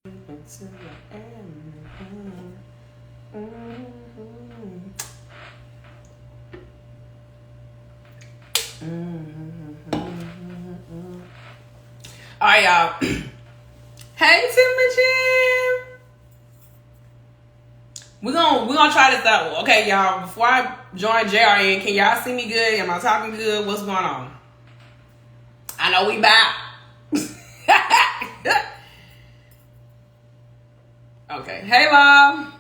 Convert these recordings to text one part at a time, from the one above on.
Until I am. Mhm. All right, y'all. Hey, Timothy. We're gonna try this out. Okay, y'all. Before I join JRN, can y'all see me good? Am I talking good? What's going on? I know we back. Okay. Hey, love.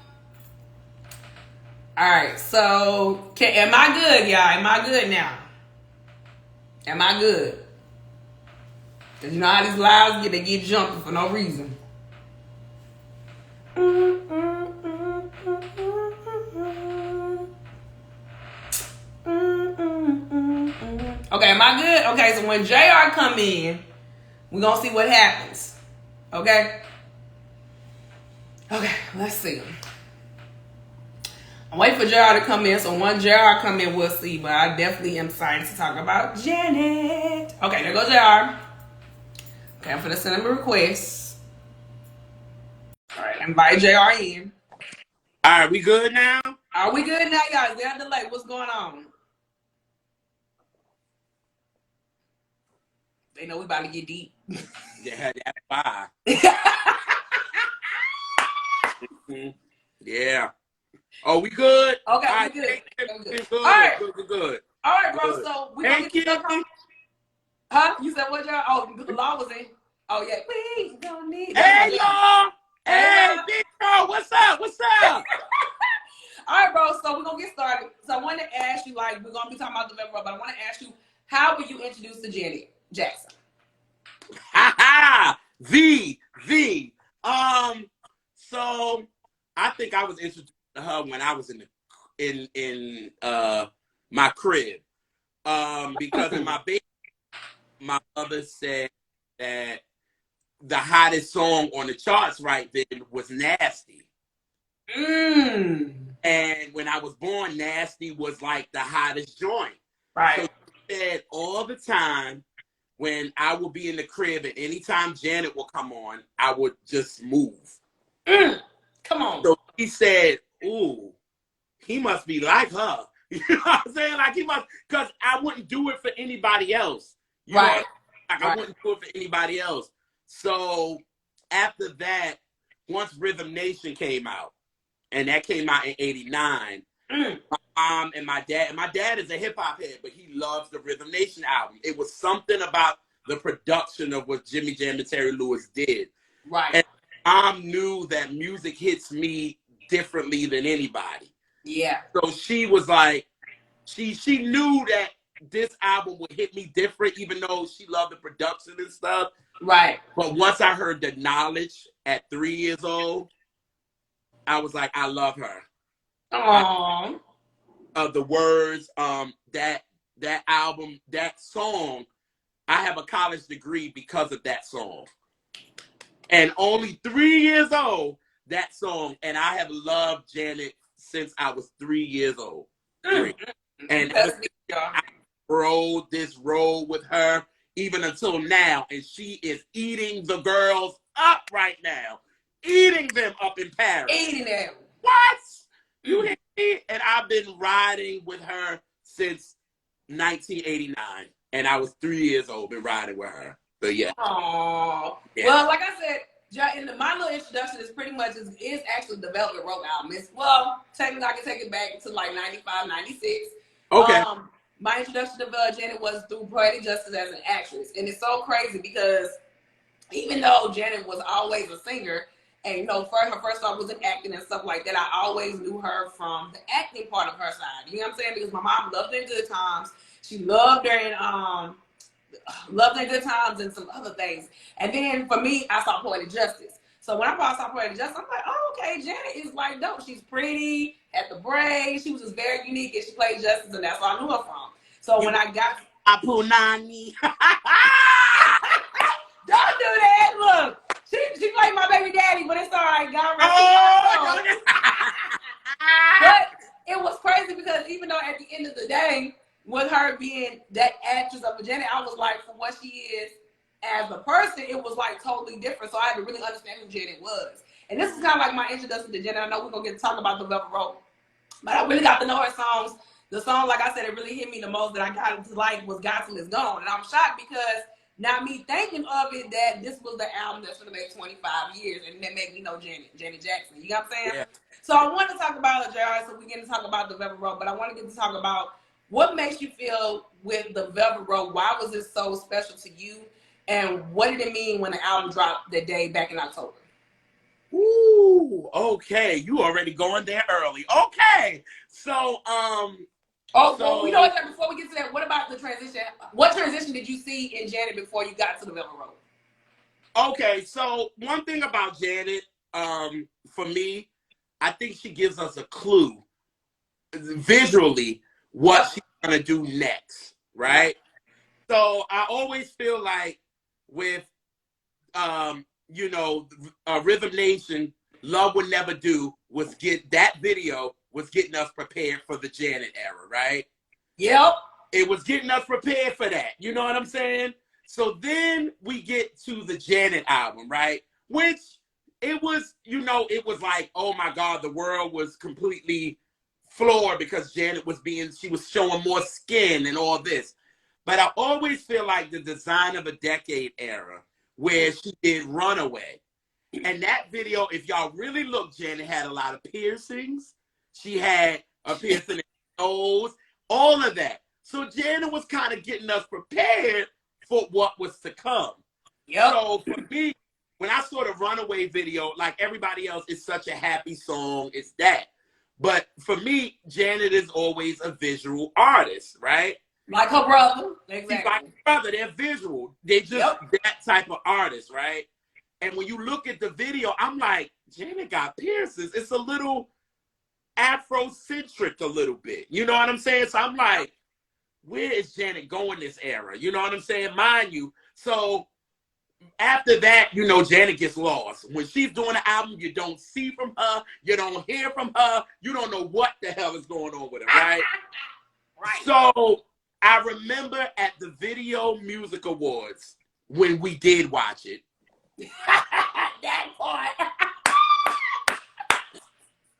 All right. So, am I good, y'all? Am I good now? Am I good? Cause you know how these lives get, they get jumping for no reason. Okay, am I good? Okay, so when JR come in, we're gonna see what happens. Okay? Okay, let's see. I'm waiting for JR to come in, so when JR come in, we'll see. But I definitely am excited to talk about Janet. Okay, there goes JR. Okay, I'm gonna send him a request. All right, invite JR in. All right, we good now? Are we good now, y'all? Is there a delay? What's going on? They know we about to get deep. Yeah, that's why. Yeah. Oh, we good? Okay, All we right, good. We good. good, All good, right. good, good, good. All right, bro. Good. So we gonna Hey, get this stuff Kitty. on. Huh? You said what, y'all? Oh, the law was in. Oh yeah. We don't need. That's my Hey, jam. y'all. Hey, Hey, love. big bro. What's up? What's up? All right, bro. So we're gonna get started. So I want to ask you, like, we're gonna be talking about the but I want to ask you, how were you introduced to Janet Jackson? Ha ha. V. So I think I was introduced to her when I was in my crib. Because in my baby, my mother said that the hottest song on the charts right then was Nasty. Mm. And when I was born, Nasty was like the hottest joint. So Right. she said all the time when I would be in the crib and anytime Janet would come on, I would just move. Mm. Come on. So he said, ooh, he must be like her. You know what I'm saying? Like he must, because I wouldn't do it for anybody else. You know what Right. I mean? Like I Right. wouldn't do it for anybody else. So after that, once Rhythm Nation came out, and that came out in '89. Mm. My mom and my dad is a hip hop head, but he loves the Rhythm Nation album. It was something about the production of what Jimmy Jam and Terry Lewis did. Right. And mom knew that music hits me differently than anybody. Yeah. So she was like, she knew that this album would hit me different, even though she loved the production and stuff. Right. But once I heard the knowledge at 3 years old, I was like, I love her. Aww. Of the words, that album, that song, I have a college degree because of that song. And only 3 years old, that song, and I have loved Janet since I was 3 years old. Mm. And ever That's since me, y'all. I rode this road with her, even until now, and she is eating the girls up right now. Eating them up in Paris. Eating them. What? You Mm. hear me? And I've been riding with her since 1989. And I was 3 years old, been riding with her. So yeah. Aww. Yeah. Well, like I said, my little introduction is pretty much is actually the Velvet Rope album. Technically I can take it back to like 95, 96. Okay. My introduction to Janet was through Poetic Justice as an actress. And it's so crazy because even though Janet was always a singer, and her first song was in acting and stuff like that, I always knew her from the acting part of her side. You know what I'm saying? Because my mom loved her in Good Times. She loved her in Love and Good Times and some other things. And then for me, I saw Poetic Justice. So when I saw Poetic Justice, I'm like, oh, okay, Janet is like dope. She's pretty, had the braids. She was just very unique and she played Justice, and that's where I knew her from. So You when I got Apunani. don't do that. Look, she played my baby daddy, but it's all right. God rest Oh, his soul. But it was crazy because even though at the end of the day, with her being that actress of Janet, I was like, for what she is as a person, it was like totally different. So I had to really understand who Janet was. And this is kind of like my introduction to Janet. I know we're going to get to talk about the Velvet Rope, but I really got to know her songs. The song, like I said, it really hit me the most that I got into like was Gospel Is Gone. And I'm shocked because now me thinking of it that this was the album that's going to make 25 years and that made me know Janet Jackson. You know what I'm saying? Yeah. So I want to talk about it, JR, so we get to talk about the Velvet Rope, but I want to get to talk about what makes you feel with the Velvet Rope. Why was it so special to you? And what did it mean when the album dropped that day back in October? Ooh, okay. You already going there early. Okay. So, Well, you know what? Before we get to that, what about the transition? What transition did you see in Janet before you got to the Velvet Rope? Okay, so one thing about Janet, for me, I think she gives us a clue visually what she's gonna do next, right? So I always feel like with Rhythm Nation, Love Would Never Do was getting us prepared for the Janet era, right? Yep. It was getting us prepared for that. You know what I'm saying? So then we get to the Janet album, right? Which it was like, oh my God, the world was completely floored because Janet she was showing more skin and all this. But I always feel like the Design of a Decade era where she did Runaway. And that video, if y'all really look, Janet had a lot of piercings. She had a piercing in her nose, all of that. So Janet was kind of getting us prepared for what was to come. Yep. So for me, when I saw the Runaway video, like everybody else, it's such a happy song. It's that. But for me, Janet is always a visual artist, right? Like her brother. Exactly. She's like her brother. They're visual. They're just that type of artist, right? And when you look at the video, I'm like, Janet got piercings. It's a little Afrocentric a little bit. You know what I'm saying? So I'm like, where is Janet going this era? You know what I'm saying? Mind you. So after that, Janet gets lost. When she's doing the album, you don't see from her. You don't hear from her. You don't know what the hell is going on with her, right? Right. So I remember at the Video Music Awards when we did watch it. That part.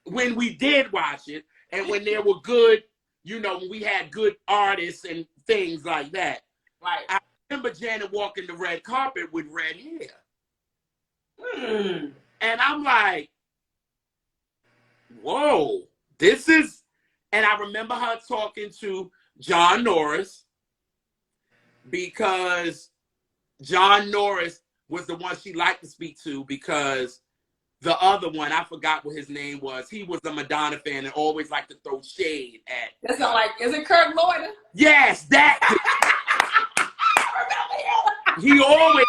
When we did watch it, and when there were good, when we had good artists and things like that. Right. I remember Janet walking the red carpet with red hair. And I'm like, whoa, this is, and I remember her talking to John Norris because John Norris was the one she liked to speak to because the other one, I forgot what his name was. He was a Madonna fan and always liked to throw shade at. That's not like, is it Kirk Lloyd? Yes, that. He always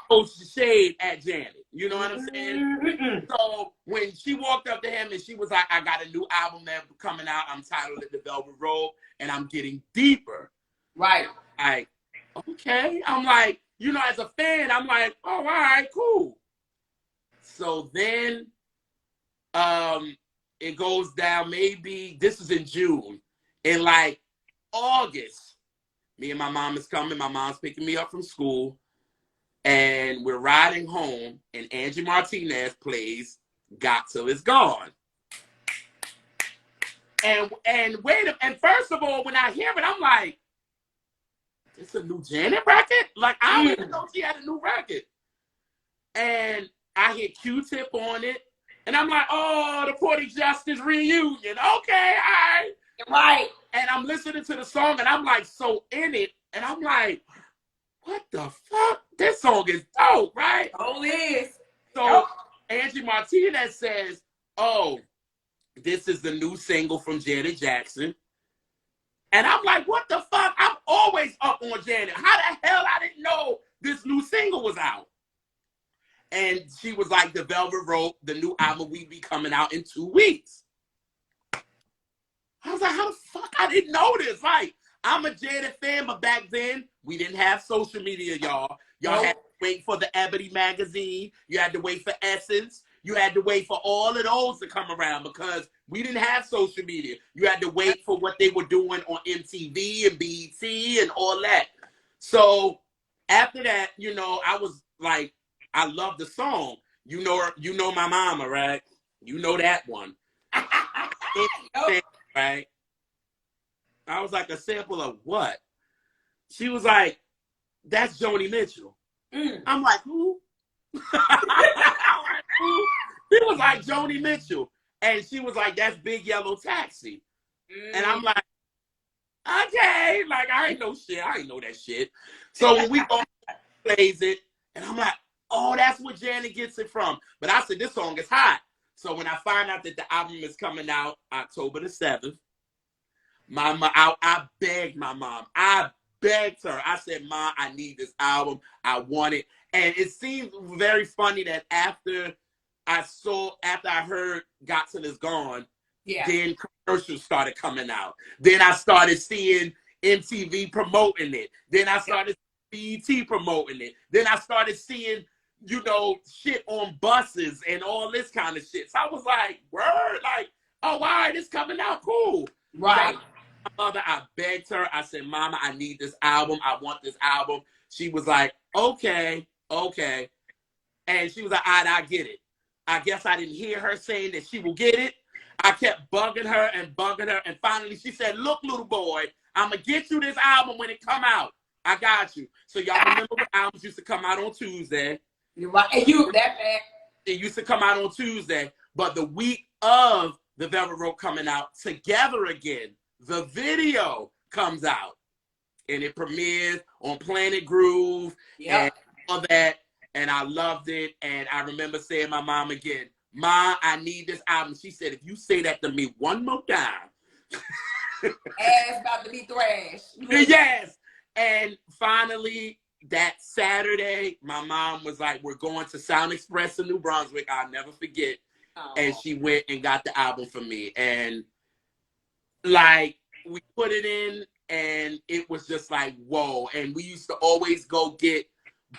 throw shade at Janet. You know what I'm saying? So when she walked up to him and she was like, I got a new album that's coming out. I'm titled it The Velvet Rope and I'm getting deeper. Right. Like, okay. I'm like, as a fan, I'm like, oh, all right, cool. So then it goes down, maybe this is in June. In like August, me and my mom is coming. My mom's picking me up from school. And we're riding home. And Angie Martinez plays Got Till It's Gone. And first of all, when I hear it, I'm like, it's a new Janet record? Like, I don't even know she had a new record. And I hear Q-Tip on it, and I'm like, oh, the Poetic Justice reunion. Okay, all right. Right. And I'm listening to the song, and I'm like so in it, and I'm like, what the fuck? This song is dope, right? Oh, it is. So Angie Martinez says, oh, this is the new single from Janet Jackson. And I'm like, what the fuck? I'm always up on Janet. How the hell I didn't know this new single was out? And she was like, The Velvet Rope, the new album will be coming out in 2 weeks. I was like, how the fuck I didn't know this? Like, I'm a Janet fan, but back then, we didn't have social media, y'all. Y'all had to wait for the Ebony magazine. You had to wait for Essence. You had to wait for all of those to come around because we didn't have social media. You had to wait for what they were doing on MTV and BET and all that. So after that, you know, I was like, I love the song. You know my mama, right? You know that one. Yep. Right? I was like, a sample of what? She was like, that's Joni Mitchell. I'm like, who? Who? She was like, Joni Mitchell. And she was like, that's Big Yellow Taxi. And I'm like, okay. Like, I ain't know shit. I ain't know that shit. So when we go plays it, and I'm like, oh, that's where Janet gets it from. But I said, this song is hot. So when I find out that the album is coming out October the 7th, I begged my mom. I begged her. I said, Mom, I need this album. I want it. And it seemed very funny that after I heard Godson Is Gone, then commercials started coming out. Then I started seeing MTV promoting it. Then I started BET promoting it. Then I started seeing, you know, shit on buses and all this kind of shit. So I was like, word, like, oh, all right, it's coming out, cool. Right. So my mother, I begged her. I said, Mama, I need this album. I want this album. She was like, okay. And she was like, all right, I get it. I guess I didn't hear her saying that she will get it. I kept bugging her. And finally she said, look, little boy, I'm going to get you this album when it come out. I got you. So y'all remember when albums used to come out on Tuesday? You're right. And you, that fact. It used to come out on Tuesday. But the week of the Velvet Rope coming out, Together Again, the video comes out. And it premieres on Planet Groove and all that. And I loved it. And I remember saying to my mom again, Ma, I need this album. She said, if you say that to me one more time. Ass about to be thrashed. Yes. And finally, that Saturday, my mom was like, we're going to Sound Express in New Brunswick. I'll never forget. Oh. And she went and got the album for me. And like, we put it in and it was just like, whoa. And we used to always go get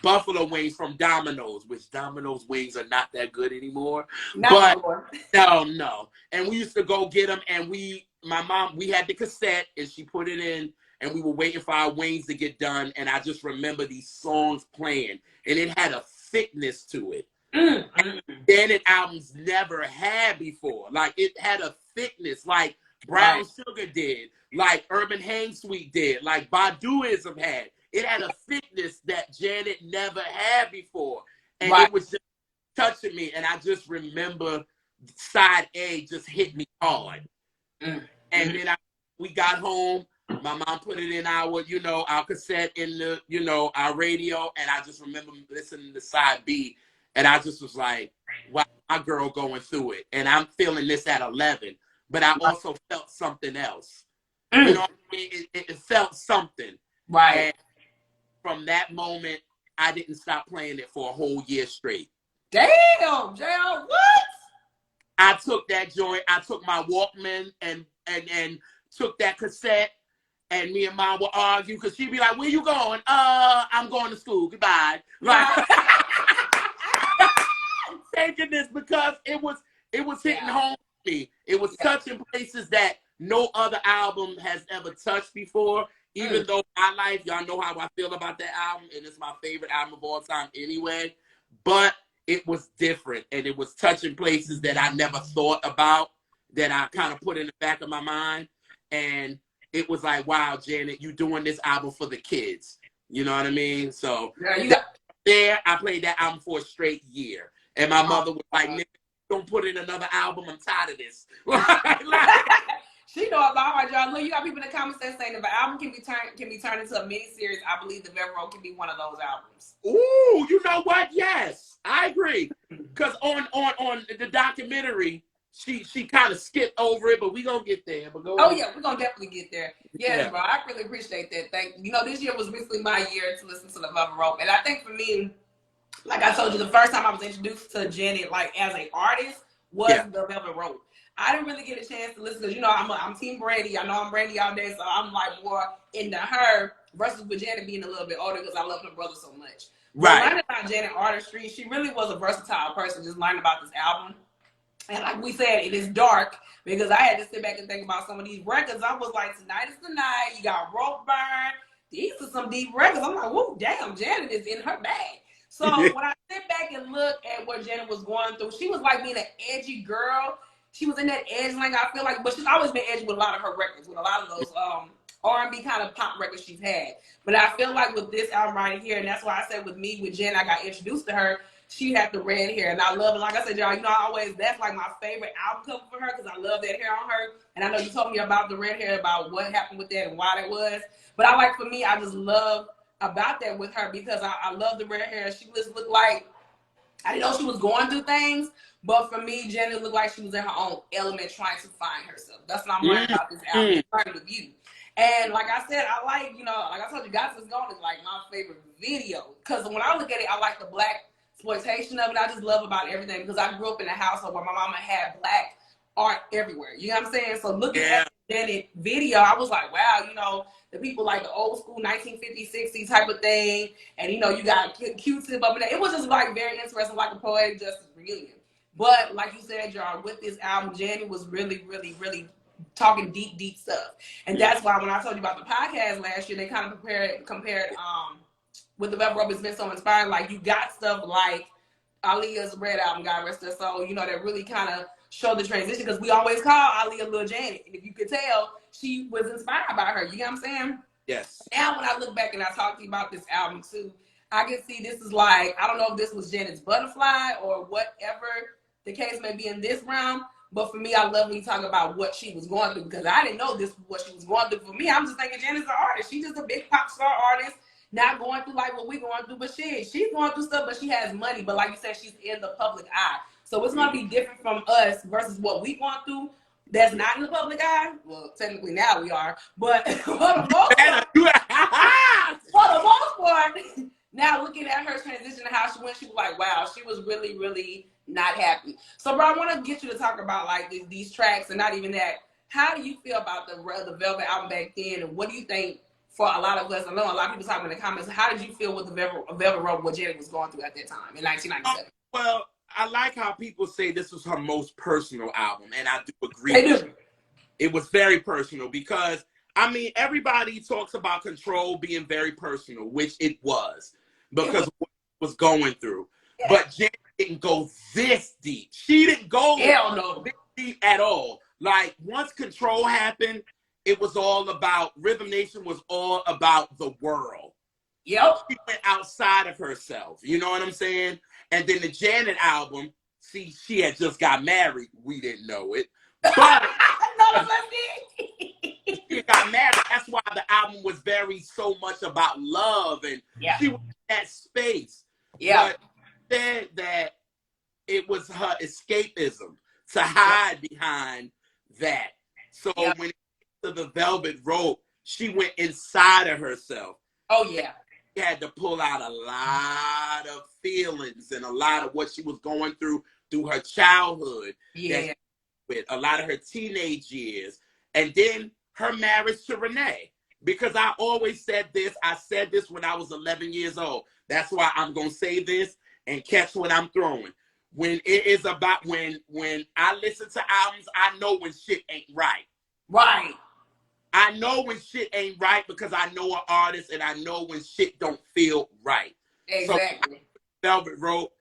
buffalo wings from Domino's, which Domino's wings are not that good anymore. No. And we used to go get them, and my mom, we had the cassette, and she put it in, and we were waiting for our wings to get done, and I just remember these songs playing, and it had a thickness to it. Janet albums never had before. Like, it had a thickness, like Brown Sugar did, like Urban Hang Suite did, like Baduism had. It had a thickness that Janet never had before. And it was just touching me. And I just remember side A just hit me hard. And then we got home. My mom put it in our cassette in the, our radio. And I just remember listening to side B. And I just was like, wow, my girl going through it. And I'm feeling this at 11. But I also felt something else. You know what I mean? It felt something. Right. And from that moment, I didn't stop playing it for a whole year straight. Damn, Gerald, what? I took that joint. I took my Walkman and took that cassette, and me and Mom would argue because she'd be like, "Where you going?" I'm going to school. Goodbye. Like, taking this because it was hitting home to me. It was touching places that no other album has ever touched before. Even though my life, y'all know how I feel about that album, and it's my favorite album of all time anyway. But it was different, and it was touching places that I never thought about, that I kind of put in the back of my mind. And it was like, wow, Janet, you doing this album for the kids. You know what I mean? So I played that album for a straight year. And my mother was like, Nick, don't put in another album. I'm tired of this. She know about her, y'all. Look, you got people in the comments that saying if an album can be turned into a mini-series, I believe the Velvet Rope can be one of those albums. Ooh, you know what? Yes, I agree. Because on the documentary, she kind of skipped over it, but we gonna get there. But go on. Yeah, we're gonna definitely get there. Yes, bro. I really appreciate that. This year was recently my year to listen to the Velvet Rope, and I think for me, like I told you, the first time I was introduced to Janet, like as an artist, was the Velvet Rope. I didn't really get a chance to listen because, I'm Team Brandy. I know I'm Brandy all day, so I'm like more into her versus with Janet being a little bit older because I love her brother so much. Right. Learning about Janet artistry, she really was a versatile person. Just learning about this album, and like we said, it is dark because I had to sit back and think about some of these records. I was like, Tonight Is the Night. You got Rope Burn, these are some deep records. I'm like, whoa, damn, Janet is in her bag. So when I sit back and look at what Janet was going through, she was like being an edgy girl. She was in that edge lane, I feel like, but she's always been edgy with a lot of her records, with a lot of those R&B kind of pop records she's had. But I feel like with this album right here, and that's why I said with me, with Jen, I got introduced to her. She had the red hair, and I love it. Like I said, y'all, that's like my favorite album cover for her because I love that hair on her. And I know you told me about the red hair, about what happened with that and why that was. But for me, I just love about that with her because I love the red hair. She just looked like, I didn't know she was going through things, but for me, Janet looked like she was in her own element trying to find herself. That's what I'm learning about this album, starting with you. And like I said, I like, like I told you, God Is Gone is like my favorite video. Because when I look at it, I like the black exploitation of it. I just love about everything because I grew up in a household where my mama had black art everywhere. You know what I'm saying? So looking at the Janet video, I was like, wow, the people like the old school 1950s, 60s type of thing. And, you got Q-Tip up in there. It was just like very interesting, like a poetic justice reunion. But like you said, y'all, with this album, Janet was really, really, really talking deep, deep stuff. And that's why when I told you about the podcast last year, they kind of compared with the Bravado, it's been so inspiring. Like you got stuff like Aaliyah's Red album, God rest her soul, that really kind of showed the transition because we always call Aaliyah Lil Janet. And if you could tell, she was inspired by her. You know what I'm saying? Yes. Now when I look back and I talk to you about this album too, I can see this is like, I don't know if this was Janet's Butterfly or whatever the case may be in this realm. But for me, I love when you talk about what she was going through because I didn't know this was what she was going through. For me, I'm just thinking Janet's an artist. She's just a big pop star artist, not going through like what we're going through. But she's going through stuff, but she has money. But like you said, she's in the public eye. So it's going to be different from us versus what we going through that's not in the public eye. Well, technically now we are. But for the most part, now looking at her transition and how she went, she was like, wow, she was really, really not happy. So, bro, I want to get you to talk about like these tracks and not even that. How do you feel about the Velvet album back then, and what do you think for a lot of us? I know a lot of people talking in the comments. How did you feel with the Velvet Rope, what Janet was going through at that time in 1997? Well, I like how people say this was her most personal album, and I do agree. They do. It was very personal because everybody talks about Control being very personal, which it was because of what it was going through. Yeah. But Janet didn't go this deep. She didn't go this deep at all. Like once Control happened, it was all about Rhythm Nation was all about the world. Yep. She went outside of herself. You know what I'm saying? And then the Janet album, see, she had just got married. We didn't know it. But she got married. That's why the album was so much about love, and she was in that space. Yeah. But said that it was her escapism to hide behind that. So when it came to the Velvet Rope, she went inside of herself. Oh yeah. She had to pull out a lot of feelings and a lot of what she was going through her childhood. Yeah. With a lot of her teenage years. And then her marriage to Renee. Because I always said this. I said this when I was 11 years old. That's why I'm going to say this and catch what I'm throwing. When it is about, when I listen to albums, I know when shit ain't right. Right. I know when shit ain't right because I know an artist and I know when shit don't feel right. Exactly. So Velvet Rope,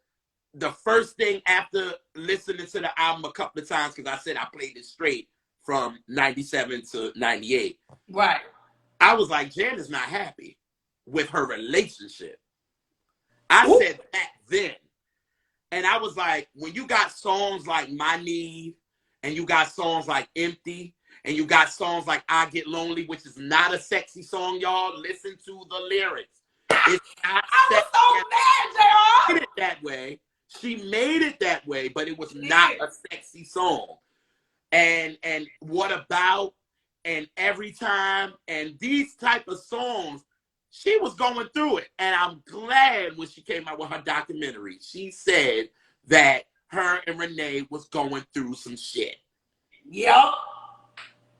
the first thing after listening to the album a couple of times, because I said I played it straight from 97 to 98. Right. I was like, Janet's not happy with her relationship. I said that then. And I was like, when you got songs like My Need, and you got songs like Empty, and you got songs like I Get Lonely, which is not a sexy song, y'all. Listen to the lyrics. It's not sexy. I was so mad, J.R. She made it that way. She made it that way, but it was not a sexy song. And What About, and Every Time, and these type of songs, she was going through it. And I'm glad when she came out with her documentary, she said that her and Renee was going through some shit. Yep.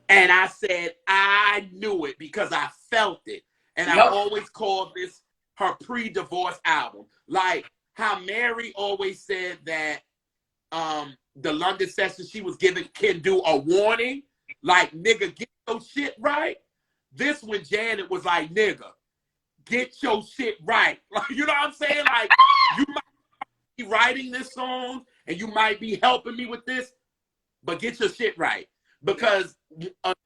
And I said, I knew it because I felt it. And I always called this her pre-divorce album. Like how Mary always said that the London session she was giving can do a warning. Like, nigga, get your shit right. This when Janet was like, nigga, get your shit right. Like, you know what I'm saying? Like, you might be writing this song and you might be helping me with this, but get your shit right. Because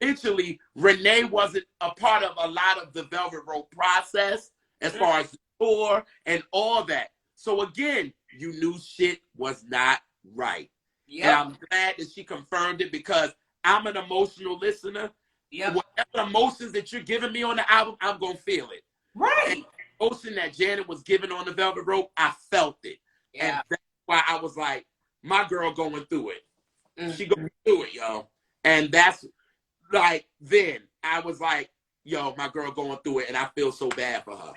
eventually Renee wasn't a part of a lot of the Velvet Rope process as far as the tour and all that. So again, you knew shit was not right. Yep. And I'm glad that she confirmed it because I'm an emotional listener. Yep. Whatever emotions that you're giving me on the album, I'm going to feel it. Right. And the emotion that Janet was giving on the Velvet Rope, I felt it. Yeah. And that's why I was like, my girl going through it. She going through it, yo. And that's like, then I was like, yo, my girl going through it, and I feel so bad for her.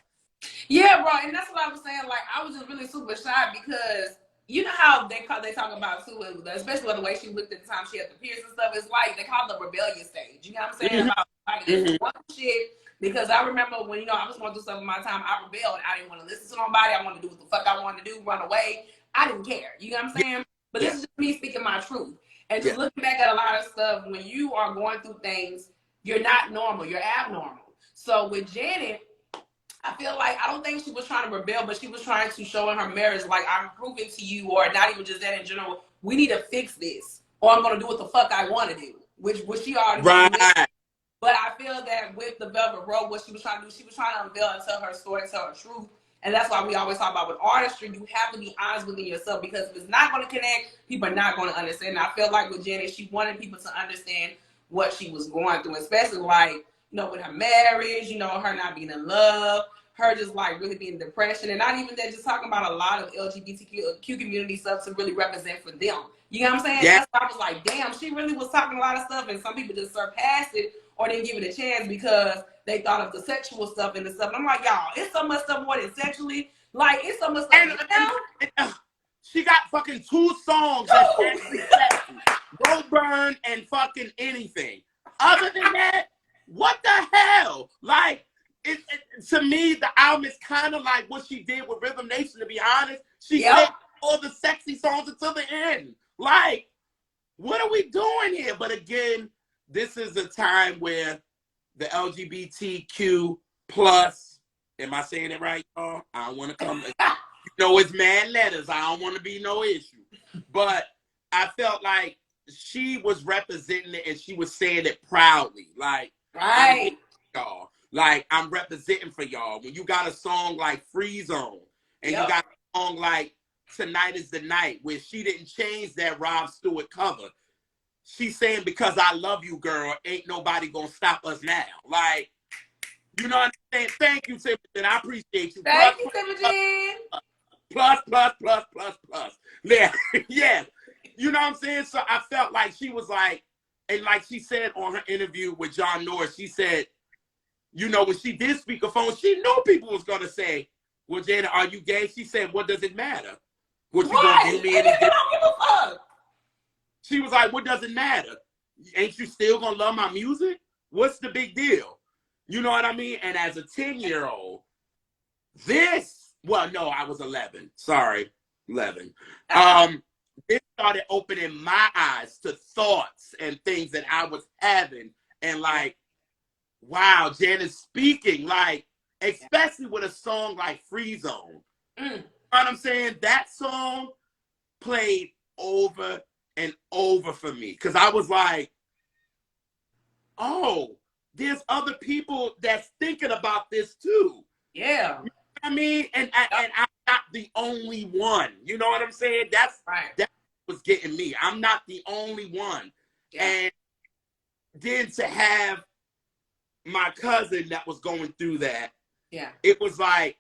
Yeah, bro, and that's what I was saying. Like, I was just really super shy because you know how they talk about too, especially the way she looked at the time she had the piercing and stuff. It's like they call it the rebellion stage. You know what I'm saying? About like this one shit. Because I remember when I was going through some of my time, I rebelled. I didn't want to listen to nobody. I wanted to do what the fuck I wanted to do, run away. I didn't care. You know what I'm saying? But this is just me speaking my truth. And just looking back at a lot of stuff, when you are going through things, you're not normal. You're abnormal. So with Janet, I feel like, I don't think she was trying to rebel, but she was trying to show in her marriage, like, I'm proving to you, or not even just that in general, we need to fix this, or I'm going to do what the fuck I want to do, which she already did. But I feel that with the Velvet Rope, what she was trying to do, she was trying to unveil and tell her story, tell her truth. And that's why we always talk about with artistry, you have to be honest within yourself, because if it's not going to connect, people are not going to understand. And I feel like with Janet, she wanted people to understand what she was going through, especially like, with her marriage, her not being in love, her just like really being in depression, and not even that, just talking about a lot of LGBTQ community stuff to really represent for them. You know what I'm saying? Yeah. That's why I was like, damn, she really was talking a lot of stuff, and some people just surpassed it or didn't give it a chance because they thought of the sexual stuff and the stuff. And I'm like, y'all, it's so much stuff more than sexually. Like, it's so much stuff. She got fucking 2 songs that's actually sexy. Road Burn and fucking anything. Other than that, what the hell? Like, to me, the album is kind of like what she did with Rhythm Nation, to be honest. She said all the sexy songs until the end. Like, what are we doing here? But again, this is a time where the LGBTQ plus, am I saying it right, y'all? I don't want to come, it's mad letters. I don't want to be no issue. But I felt like she was representing it and she was saying it proudly. Like, right. Y'all. Like, I'm representing for y'all. When you got a song like Free Zone, and you got a song like Tonight Is the Night, where she didn't change that Rob Stewart cover. She's saying, because I love you, girl, ain't nobody gonna stop us now. Like, you know what I'm saying? Thank you, Timothy. I appreciate you. Thank you, Timothy. Plus. Yeah, yeah. You know what I'm saying? So I felt like she was like, and like she said on her interview with John Norris, she said, when she did speakerphone, she knew people was going to say, well, Jada, are you gay? She said, what does it matter? What you going to do me any different? Don't give a fuck. She was like, what does it matter? Ain't you still going to love my music? What's the big deal? You know what I mean? And as a 10-year-old, I was 11. Sorry, 11. It started opening my eyes to thoughts and things that I was having. And like, wow, Janet's speaking, like, especially with a song like Free Zone. You know what I'm saying? That song played over and over for me. Because I was like, oh, there's other people that's thinking about this too. Yeah. You know what I mean? And I'm not the only one. You know what I'm saying? That's right. That was getting me. I'm not the only one. Yeah. And then to have my cousin that was going through that, it was like,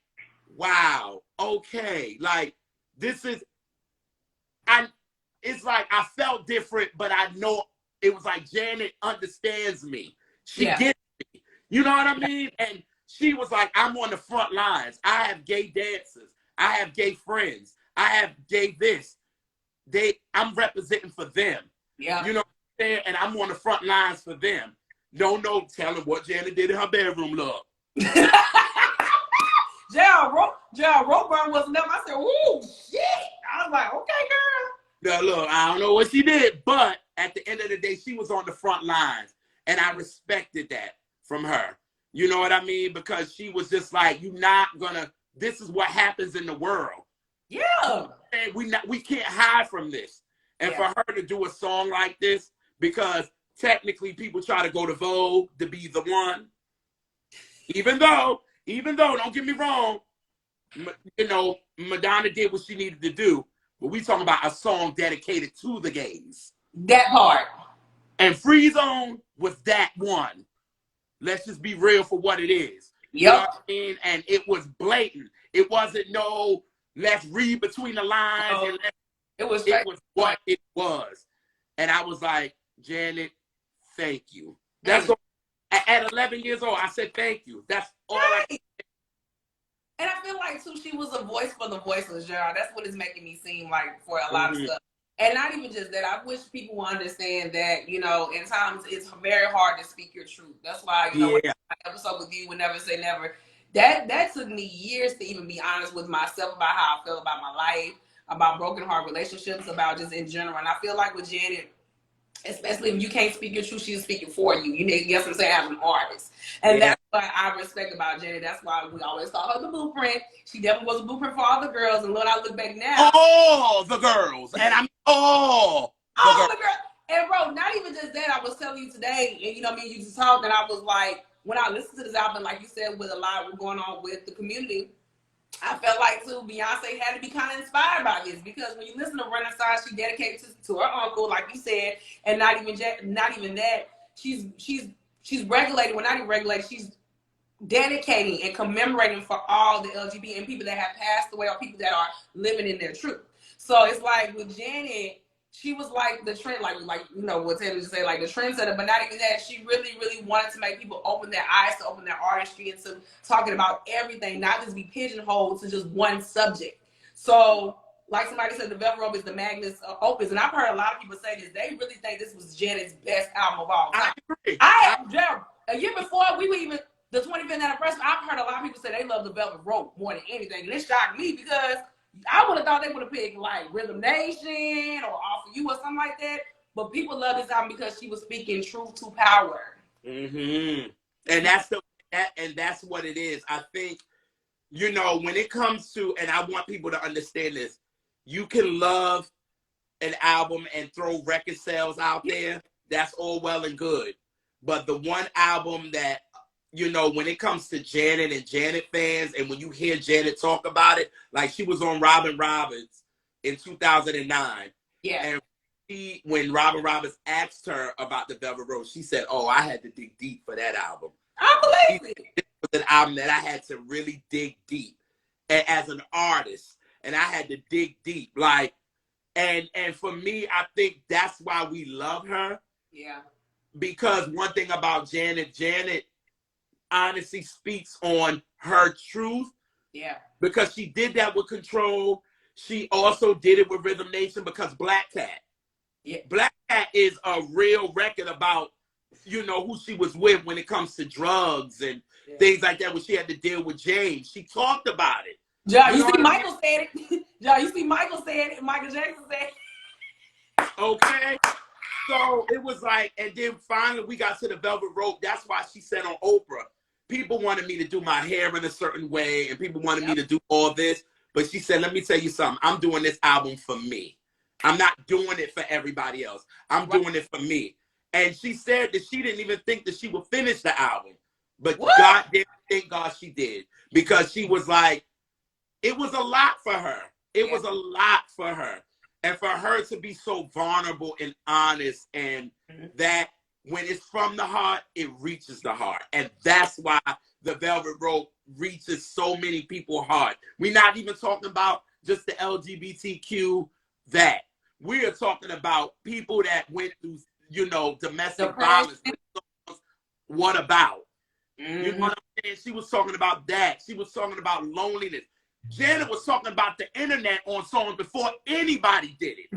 wow, okay, like this is, it's like I felt different, but I know it was like Janet understands me. She gets me. You know what I mean? And she was like, I'm on the front lines. I have gay dancers. I have gay friends. I have gay this. I'm representing for them. Yeah. You know what I'm saying? And I'm on the front lines for them. No, tell them what Janet did in her bedroom, look. Gerald Roburn wasn't there. I said, ooh, shit. I was like, okay, girl. Now, look, I don't know what she did, but at the end of the day, she was on the front lines. And I respected that from her. You know what I mean? Because she was just like, you're not gonna, this is what happens in the world. Yeah. And we can't hide from this. And for her to do a song like this, because technically people try to go to Vogue to be the one. Even though, don't get me wrong, you know, Madonna did what she needed to do. But we talking about a song dedicated to the gays. That part. And Free Zone was that one. Let's just be real for what it is. Yep. You know what I mean? And it was blatant. It wasn't no, let's read between the lines. And it was what it was. And I was like, Janet, thank you. That's all. At 11 years old, I said, thank you. That's all I said. And I feel like, too, she was a voice for the voiceless, y'all. That's what it's making me seem like for a lot of stuff. And not even just that. I wish people would understand that, you know, in times it's very hard to speak your truth. That's why, you know, when I episode with you, would never say never. That took me years to even be honest with myself about how I feel about my life, about broken heart relationships, about just in general. And I feel like with Janet, especially if you can't speak your truth, she's speaking for you. You need, yes, I'm saying, as an artist. And that's what I respect about Janet. That's why we always call her the blueprint. She definitely was a blueprint for all the girls. And when I look back now, all the girls. And I'm all the girls. And bro, not even just that. I was telling you today, and you know, me and you just talked, and I was like, when I listened to this album, like you said, with a lot going on with the community, I felt like too Beyonce had to be kind of inspired by this, because when you listen to Renaissance, she dedicated to her uncle, like you said, and not even that, she's regulating. Well, not even regulating. She's dedicating and commemorating for all the LGBT and people that have passed away, or people that are living in their truth. So it's like with Janet, she was like the trend, like you know what Taylor just said, like the trendsetter. But not even that, she really wanted to make people open their eyes, to open their artistry, and to talking about everything, not just be pigeonholed to just one subject. So, like somebody said, the Velvet Rope is the magnus opus, and I've heard a lot of people say this. They really think this was Janet's best album of all time. A year before we were even the 25th anniversary, I've heard a lot of people say they love the Velvet Rope more than anything, and it shocked me because I would have thought they would have picked like Rhythm Nation or All For You or something like that. But people love this album because she was speaking truth to power. And that's what it is. I think, you know, when it comes to, and I want people to understand this, you can love an album and throw record sales out there. That's all well and good. But the one album that, you know, when it comes to Janet and Janet fans, and when you hear Janet talk about it, like she was on Robin Roberts in 2009. Yeah. And when Robin Roberts asked her about the Velvet Rope, she said, "Oh, I had to dig deep for that album. I believe it. It was an album that I had to really dig deep as an artist, and I had to dig deep. Like, and for me, I think that's why we love her. Yeah. Because one thing about Janet honestly speaks on her truth. Yeah. Because she did that with Control. She also did it with Rhythm Nation, because Black Cat. Yeah. Black Cat is a real record about, you know, who she was with when it comes to drugs and things like that, when she had to deal with James. She talked about it. Yeah, you see Michael said it. Yeah, you see Michael said it. Michael Jackson said it. Okay. So it was like, and then finally we got to the Velvet Rope. That's why she said on Oprah, people wanted me to do my hair in a certain way, and people wanted me to do all this. But she said, let me tell you something. I'm doing this album for me. I'm not doing it for everybody else. I'm doing it for me. And she said that she didn't even think that she would finish the album. But God did, thank God she did. Because she was like, it was a lot for her. It was a lot for her. And for her to be so vulnerable and honest, and that when it's from the heart, it reaches the heart. And that's why the Velvet Rope reaches so many people's heart. We're not even talking about just the LGBTQ that. We are talking about people that went through, you know, domestic violence. What about? You know what I'm saying? She was talking about that. She was talking about loneliness. Janet was talking about the internet on songs before anybody did it.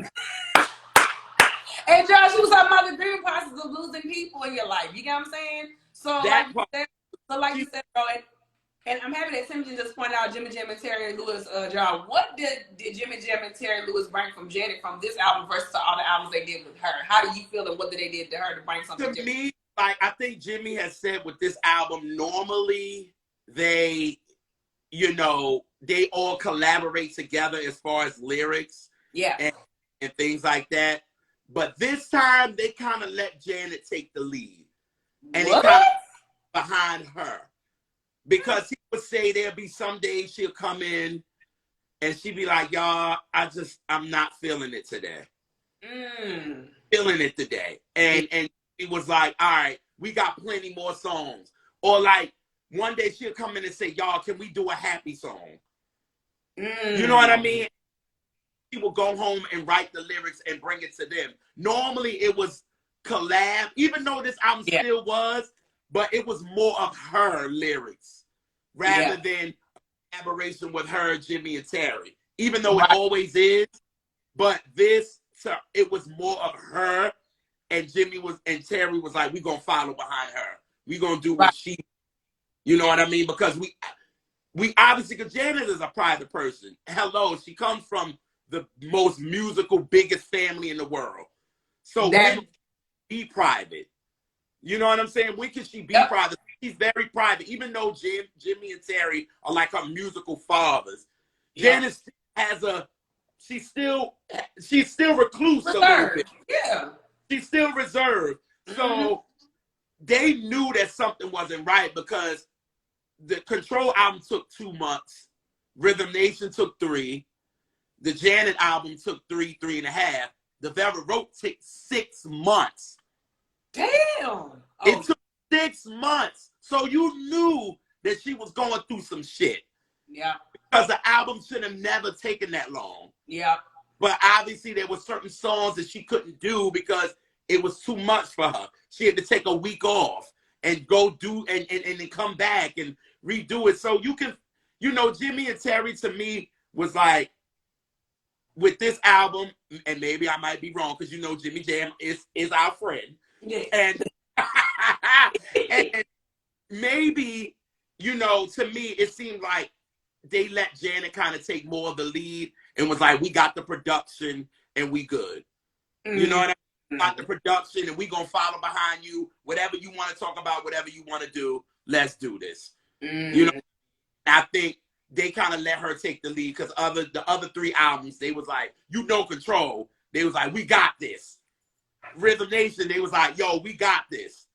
And Josh, she was talking about the grieving process of losing people in your life. You get what I'm saying? So like you said, bro, and I'm happy that Timothy just pointed out Jimmy Jam and Terry Lewis, John. What did Jimmy Jam and Terry Lewis bring from Janet from this album versus all the albums they did with her? How do you feel, and what did they did to her to bring something to different? Me, like I think Jimmy has said with this album, normally they, you know, they all collaborate together as far as lyrics Yeah. and things like that. But this time they kind of let Janet take the lead. And What? they kind of behind her. Because he would say there'll be some days she'll come in and she'd be like, y'all, I'm not feeling it today. Feeling it today. And he was like, all right, we got plenty more songs. Or like one day she'll come in and say, y'all, can we do a happy song? You know what I mean? He will go home and write the lyrics and bring it to them. Normally it was collab, even though this album still was, but it was more of her lyrics rather than collaboration with her, Jimmy, and Terry. Even though it always is, but this, it was more of her, and Terry was like, we're gonna follow behind her. We're gonna do what she, you know what I mean? Because we obviously, because Janet is a private person. Hello, she comes from the most musical, biggest family in the world. So when can she be private? You know what I'm saying? When can she be private? She's very private, even though Jimmy and Terry are like her musical fathers. Janet has she's still recluse a little bit. Yeah. She's still reserved. So they knew that something wasn't right because the Control album took 2 months. Rhythm Nation took 3. The Janet album took 3.5. The Velvet Rope took 6 months. Damn. It took 6 months. So you knew that she was going through some shit. Yeah. Because the album should have never taken that long. Yeah. But obviously there were certain songs that she couldn't do because it was too much for her. She had to take a week off and go do and then come back and redo it. So you can, you know, Jimmy and Terry to me was like, with this album, and maybe I might be wrong because you know Jimmy Jam is our friend. Yeah. And maybe, you know, to me it seemed like they let Janet kind of take more of the lead and was like, we got the production and we good. You know what I mean? Got the production and we gonna follow behind you. Whatever you want to talk about, whatever you want to do, let's do this. You know, I think they kind of let her take the lead because the other 3 albums, they was like, you know, Control. They was like, we got this. Rhythm Nation, they was like, yo, we got this.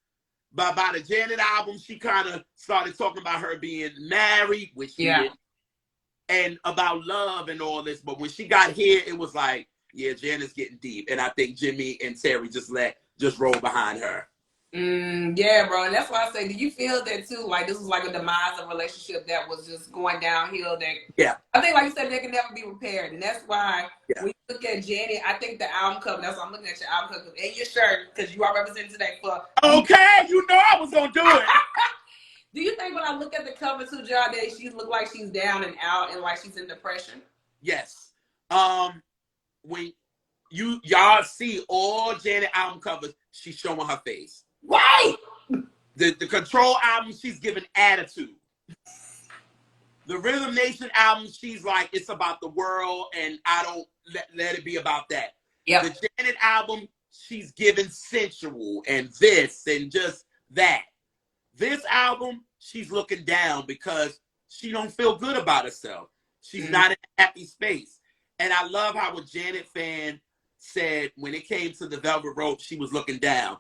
But by the Janet album, she kind of started talking about her being married, which she did, and about love and all this. But when she got here, it was like, yeah, Janet's getting deep. And I think Jimmy and Terry just roll behind her. Yeah, bro. And that's why I say, do you feel that too? Like this was like a demise of a relationship that was just going downhill. I think, like you said, they can never be repaired. And that's why when you look at Janet, I think the album cover, that's why I'm looking at your album cover and your shirt, because you are representing today for. Okay, you know I was going to do it. Do you think when I look at the cover too, John, that she look like she's down and out and like she's in depression? Yes. When y'all see all Janet album covers, she's showing her face. Right. The Control album, she's giving attitude. The Rhythm Nation album, she's like, it's about the world, and I don't let it be about that. Yep. The Janet album, she's giving sensual and this and just that. This album, she's looking down because she don't feel good about herself. She's not in a happy space. And I love how a Janet fan said when it came to the Velvet Rope, she was looking down.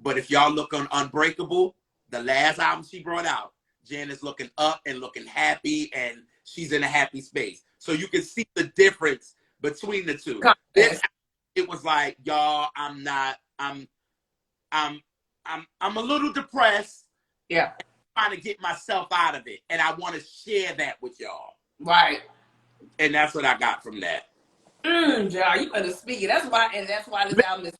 But if y'all look on Unbreakable, the last album she brought out, Janet's looking up and looking happy, and she's in a happy space. So you can see the difference between the two. This, it was like, y'all, I'm a little depressed. Yeah. I'm trying to get myself out of it, and I want to share that with y'all. Right. And that's what I got from that. John, you better speak it. That's why this album is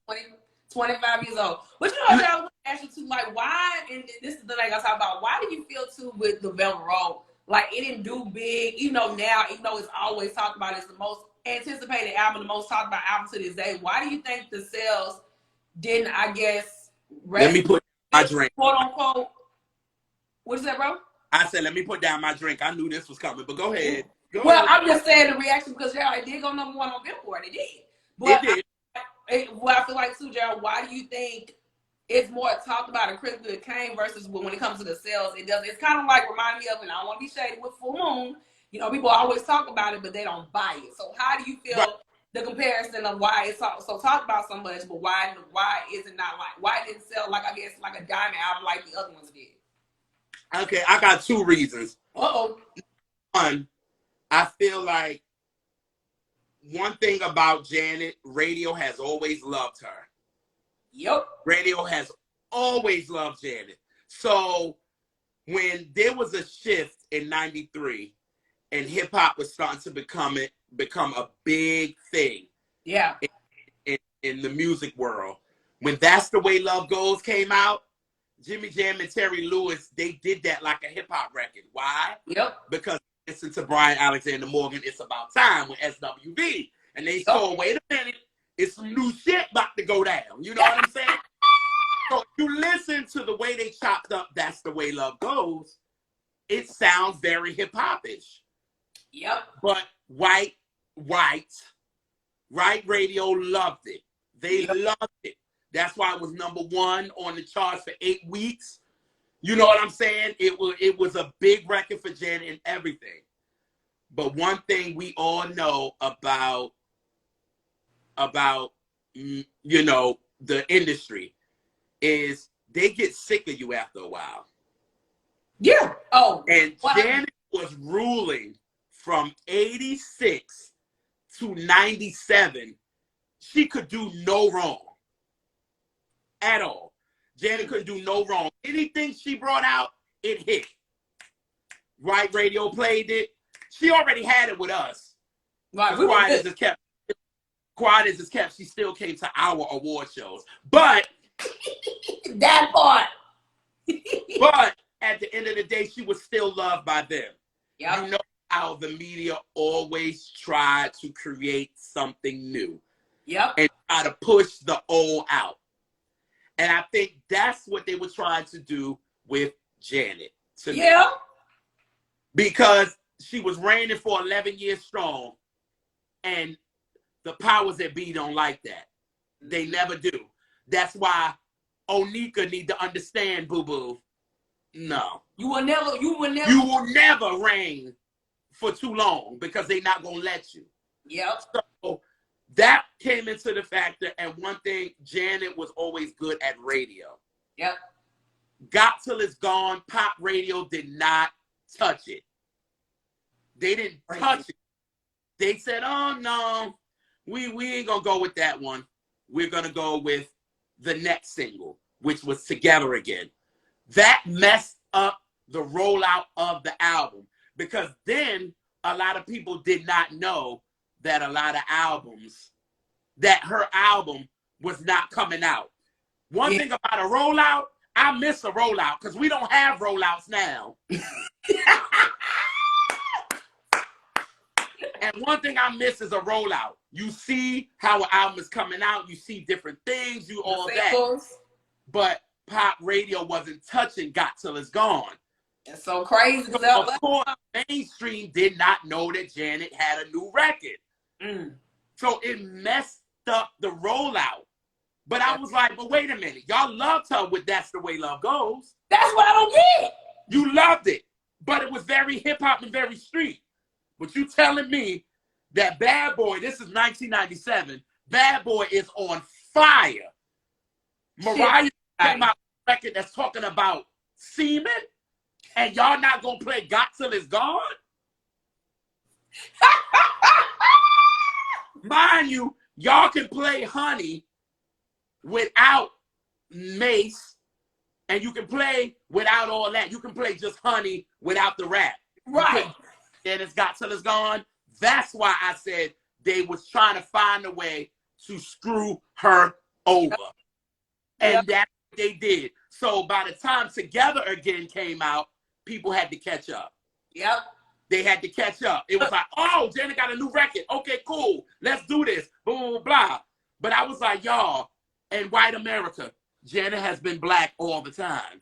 25 years old. But you know, John, I want to ask you too, like, why, and this is the thing I talk about, why do you feel too with the Velvet Rope? Like, it didn't do big, even though it's always talked about, it's the most anticipated album, the most talked about album to this day. Why do you think the sales didn't, I guess, let me put my drink. Quote unquote. What is that, bro? I said, let me put down my drink. I knew this was coming, but go ahead. I'm just saying the reaction because, Gerald, it did go number 1 on Billboard. It did. But it did. I feel like, too, Gerald, why do you think it's more talked about and critically acclaimed versus when it comes to the sales, it does. It's kind of like remind me of, and I don't want to be shady with Full Moon. You know, people always talk about it, but they don't buy it. So how do you Right. feel the comparison of why it's so talked about so much, but why is it not like, why it didn't sell like, I guess, like a diamond album like the other ones did? Okay, I got two reasons. Uh-oh. One, I feel like one thing about Janet, radio has always loved her. Yep. Radio has always loved Janet. So when there was a shift in '93 and hip hop was starting to become a big thing, yeah, in the music world, when That's the Way Love Goes came out, Jimmy Jam and Terry Lewis, they did that like a hip hop record. Why? Yep. Because listen to Brian Alexander Morgan, It's About Time with SWV, and they saw, wait a minute, it's some new shit about to go down. You know what I'm saying? So you listen to the way they chopped up That's the Way Love Goes, it sounds very hip-hop-ish. Yep. But white radio loved it. They loved it. That's why it was #1 on the charts for 8 weeks. You know what I'm saying? It was a big record for Janet and everything. But one thing we all know about you know, the industry is they get sick of you after a while. Yeah. Oh. And Janet was ruling from 86 to 97. She could do no wrong at all. Janet couldn't do no wrong. Anything she brought out, it hit. Right radio played it. She already had it with us. Right. Quiet as it's kept, she still came to our award shows. But that part. But at the end of the day, she was still loved by them. Yep. You know how the media always tried to create something new. Yep. And try to push the old out. And I think that's what they were trying to do with Janet. Yeah. Because she was reigning for 11 years strong. And the powers that be don't like that. They never do. That's why Onika need to understand, boo-boo. No. You will never reign for too long because they're not going to let you. Yep. So that came into the factor. And one thing, Janet was always good at radio. Yep. Got Till It's Gone, pop radio did not touch it. They didn't touch it. They said, oh, no, we ain't going to go with that one. We're going to go with the next single, which was Together Again. That messed up the rollout of the album because then a lot of people did not know that that her album was not coming out. One thing about a rollout, I miss a rollout because we don't have rollouts now. And one thing I miss is a rollout. You see how an album is coming out. You see different things. You all that. But pop radio wasn't touching Got Till It's Gone. It's so crazy. So of course, mainstream did not know that Janet had a new record. So it messed up the rollout. But I was like, but wait a minute. Y'all loved her with That's the Way Love Goes. That's what I don't get. You loved it. But it was very hip-hop and very street. But you telling me that Bad Boy, this is 1997, Bad Boy is on fire. Mariah came out with a record that's talking about semen, and y'all not going to play Got Till It's Gone? Mind you, y'all can play Honey without Mace, and you can play without all that. You can play just Honey without the rap. Right. And it's Got Till It's Gone. That's why I said they was trying to find a way to screw her over. And that's what they did. So by the time Together Again came out, people had to catch up. Yep. They had to catch up. It was like, oh, Janet got a new record. Okay, cool. Let's do this. Boom, blah, blah. But I was like, y'all, in white America, Janet has been black all the time.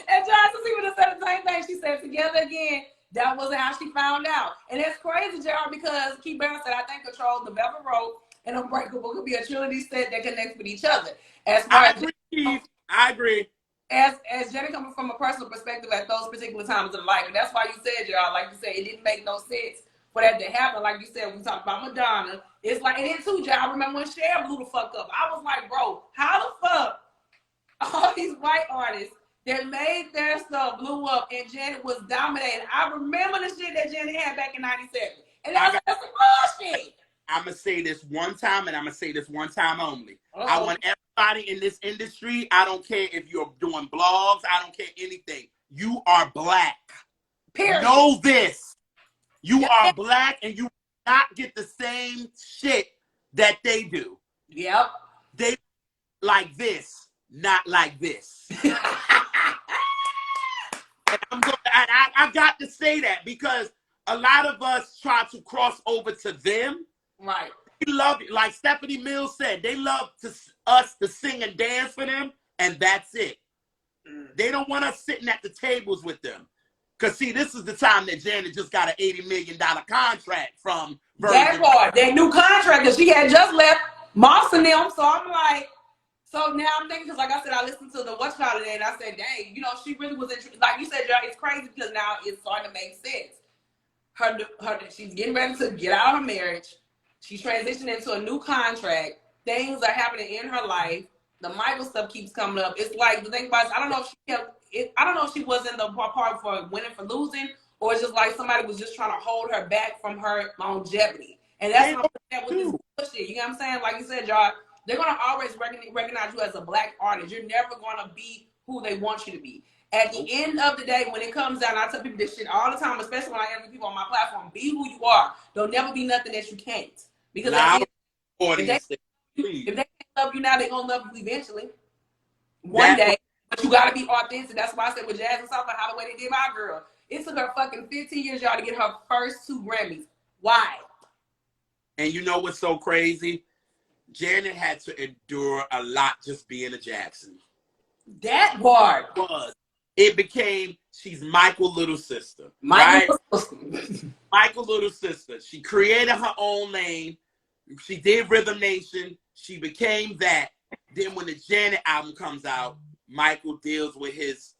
And Johnson even said the same thing. She said Together Again. That wasn't how she found out. And it's crazy, JR, because Keith Barron said, I think Control the Velvet Rope and unbreakable could be a trilogy set that connects with each other. As far I as agree, Keith. I agree. as Jenny coming from a personal perspective at those particular times in life, and that's why you said, y'all, like you said, it didn't make no sense for that to happen. Like you said, we talked about Madonna. It's like, and then too, y'all, I remember when Cher blew the fuck up. I was like, bro, how the fuck all these white artists that made their stuff blew up and Janet was dominating? I remember the shit that Janet had back in '97, and that's some bullshit. I'm going to say this one time, and I'm going to say this one time only. I want everybody in this industry, I don't care if you're doing blogs, I don't care anything. You are black. Period. Know this. You are black, and you not get the same shit that they do. Yep. They like this, not like this. And I got to say that because a lot of us try to cross over to them. Right. They love it. Like Stephanie Mills said, they love us to sing and dance for them, and that's it. They don't want us sitting at the tables with them. Because, see, this is the time that Janet just got an $80 million contract from Virgin. That part, that new contract that she had just left Moss and them. So I'm like, so now I'm thinking, because like I said, I listened to the What's Called today, and I said, dang, you know, she really was interested. Like you said, it's crazy because now it's starting to make sense. She's getting ready to get out of her marriage. She's transitioning into a new contract. Things are happening in her life. The Michael stuff keeps coming up. It's like the thing about I don't know if she kept it. I don't know if she was in the part for winning for losing, or it's just like somebody was just trying to hold her back from her longevity. And that's what I'm saying with this bullshit. You know what I'm saying? Like you said, y'all, they're gonna always recognize you as a black artist. You're never gonna be who they want you to be. At the end of the day, when it comes down, I tell people this shit all the time, especially when I interview people on my platform. Be who you are. There'll never be nothing that you can't. Because if they can't love you now, they're gonna love you eventually. One day. But you gotta be authentic. That's why I said with Jasmine Sullivan, how the way they did my girl. It took her fucking 15 years, y'all, to get her first 2 Grammys. Why? And you know what's so crazy? Janet had to endure a lot just being a Jackson. That part it became, she's Michael's little sister. Michael's little sister. She created her own lane. She did Rhythm Nation. She became that. Then when the Janet album comes out, Michael deals with his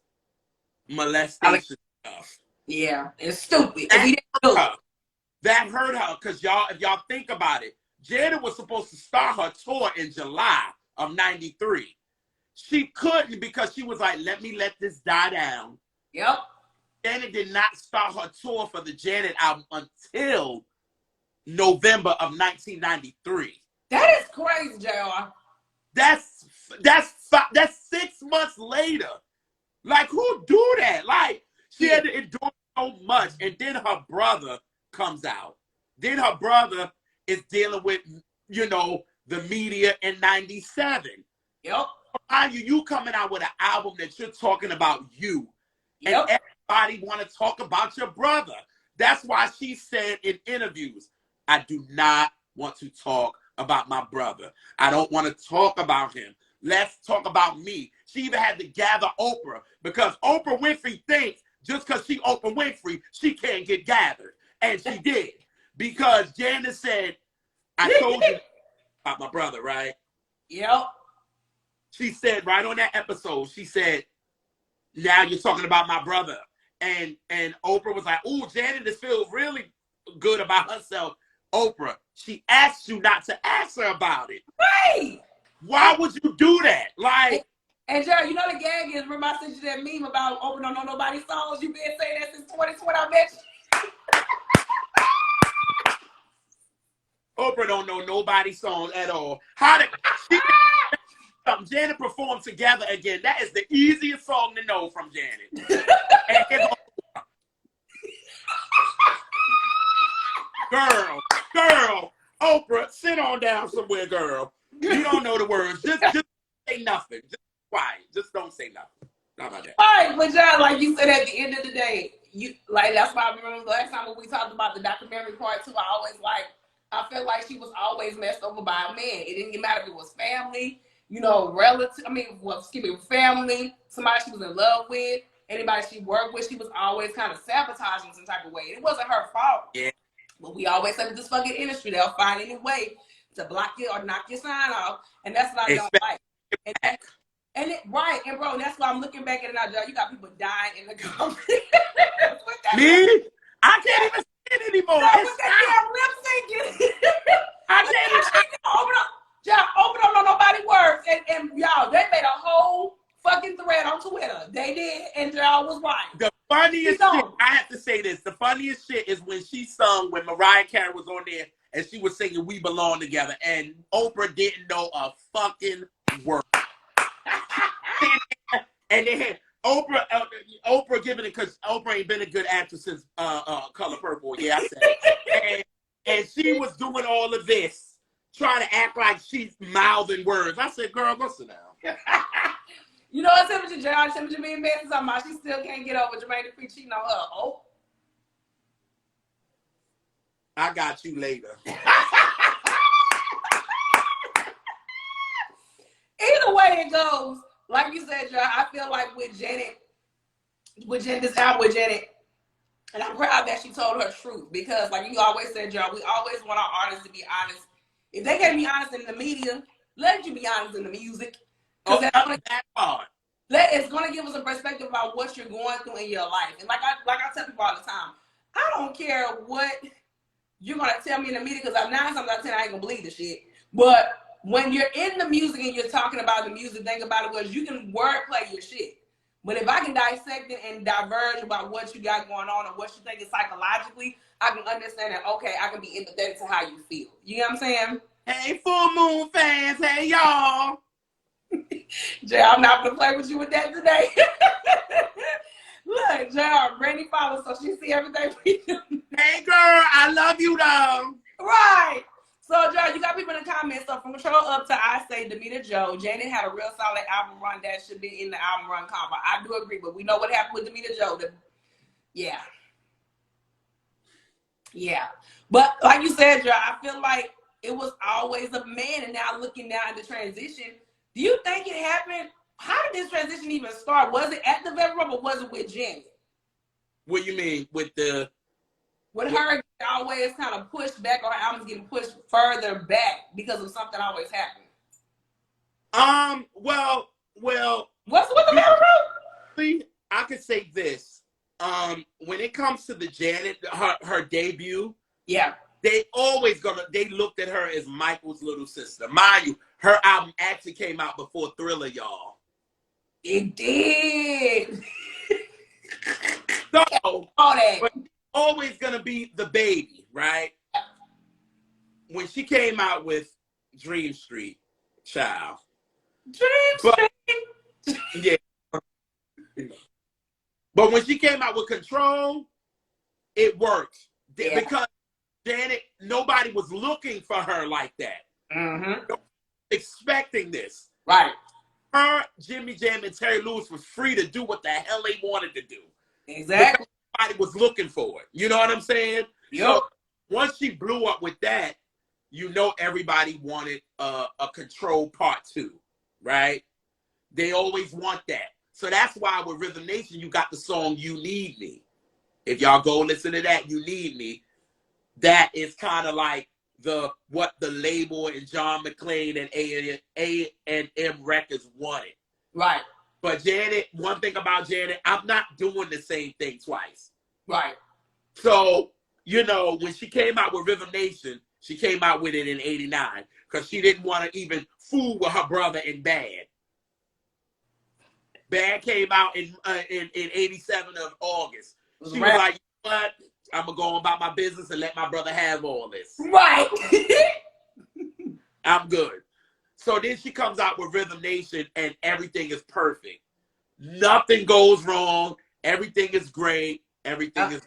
molestation stuff. Yeah, it's stupid. That hurt her because y'all, if y'all think about it, Janet was supposed to start her tour in July of '93. She couldn't because she was like, let this die down. Yep. Janet did not start her tour for the Janet album until November of 1993. That is crazy, JR. That's 6 months later. Like, who do that? Like, she had to endure so much. And then her brother comes out. Then her brother is dealing with, you know, the media in '97. Yep. You coming out with an album that you're talking about you. Yep. And everybody want to talk about your brother. That's why she said in interviews, I do not want to talk about my brother. I don't want to talk about him. Let's talk about me. She even had to gather Oprah because Oprah Winfrey thinks just because she Oprah Winfrey, she can't get gathered. And she did. Because Janice said, I told you about my brother, right? Yep. She said right on that episode, she said, now you're talking about my brother. And Oprah was like, ooh, Janet just feels really good about herself. Oprah, she asked you not to ask her about it. Right. Why would you do that? Like, and Jerry, you know the gag is, remember I sent you that meme about Oprah don't know nobody's songs? You've been saying that since 2020, I bet you. Oprah don't know nobody's song at all. How did Janet perform Together Again? That is the easiest song to know from Janet. Girl, Oprah, sit on down somewhere, girl. You don't know the words. Just say nothing. Just quiet. Just don't say nothing. How about that? All right, but John, like you said, at the end of the day, you like that's why I remember the last time when we talked about the documentary part 2. I felt like she was always messed over by a man. It didn't matter if it was family, you know, relative. Family, somebody she was in love with, anybody she worked with. She was always kind of sabotaging some type of way. It wasn't her fault. Yeah. But we always say with this fucking industry, they'll find any way to block you or knock your sign off, and that's what I don't like. And it, right, and bro, that's why I'm looking back at it now, Joe. You got people dying in the comments. Me? I can't even see it anymore. No, with that damn lip syncing. I can't even. Open up, Joe. Open up on nobody words, and y'all, they made a whole fucking thread on Twitter. They did, and y'all was right. The funniest shit, I have to say this. The funniest shit is when she sung when Mariah Carey was on there and she was singing "We Belong Together," and Oprah didn't know a fucking word. And they had Oprah giving it because Oprah ain't been a good actress since Color Purple. Yeah, I said it. And she was doing all of this, trying to act like she's mouthing words. I said, girl, go sit down. You know what temperature, John? Temperature being bad to something about. She still can't get over Jermaine Dupri cheating on her. Oh. I got you later. Either way it goes, like you said, John, I feel like with Janet, this album with Janet, and I'm proud that she told her truth because, like you always said, John, we always want our artists to be honest. If they can't be honest in the media, let you be honest in the music. Oh, that part. It's going to give us a perspective about what you're going through in your life. And like I tell people all the time, I don't care what you're going to tell me in the media because I'm 9 times out of 10 I ain't going to believe the shit. But when you're in the music and you're talking about the music, think about it was you can wordplay your shit. But if I can dissect it and diverge about what you got going on and what you think is psychologically, I can understand that, okay, I can be empathetic to how you feel. You know what I'm saying? Hey, Full Moon fans. Hey, y'all. Jay, I'm not going to play with you with that today. Look, Jay, Brandy follows, so she see everything we do. Hey, girl, I love you, though. Right. So, Joe, you got people in the comments. So, from Control Up to I Say, Demeter Joe, Janet had a real solid album run that should be in the album run combo. I do agree, but we know what happened with Demeter Joe. Yeah. But, like you said, Joe, I feel like it was always a man, and now looking now at the transition, do you think it happened? How did this transition even start? Was it at the Velvet or was it with Janet? What do you mean with her always kind of pushed back, or her albums getting pushed further back because of something always happening? Well, what's the Velvet? I could say this. When it comes to the Janet, her debut, yeah, they looked at her as Michael's little sister. Mind you, her album actually came out before Thriller, y'all. It did. So, all that. But always gonna be the baby, right? When she came out with Dream Street, child. Yeah. But when she came out with Control, it worked. Yeah. Because Janet, nobody was looking for her like that. Mm-hmm. Expecting this. Right. Her, Jimmy Jam, and Terry Lewis was free to do what the hell they wanted to do. Exactly. Nobody was looking for it. You know what I'm saying? Yep. So once she blew up with that, you know everybody wanted a Control Part 2, right? They always want that. So that's why with Rhythm Nation, you got the song You Need Me. If y'all go listen to that, You Need Me, that is kind of like what the label and John McClane and A&M Records wanted. Right. But Janet, one thing about Janet, I'm not doing the same thing twice. Right. So, you know, when she came out with Rhythm Nation, she came out with it in 89 because she didn't want to even fool with her brother in Bad. Bad came out in 87 of August. She was like, you know what? I'm going to go about my business and let my brother have all this. Right. I'm good. So then she comes out with Rhythm Nation and everything is perfect. Nothing goes wrong. Everything is great. Everything is.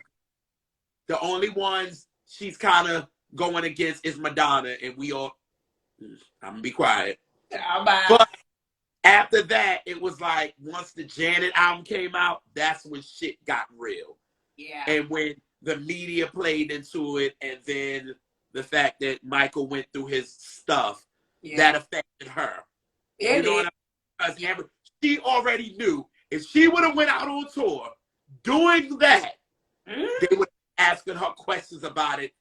The only ones she's kind of going against is Madonna, and I'm going to be quiet. But after that, it was like once the Janet album came out, that's when shit got real. Yeah. And when the media played into it, and then the fact that Michael went through his stuff, that affected her. You know what I mean? Because she already knew if she would have went out on tour doing that, they would be asking her questions about it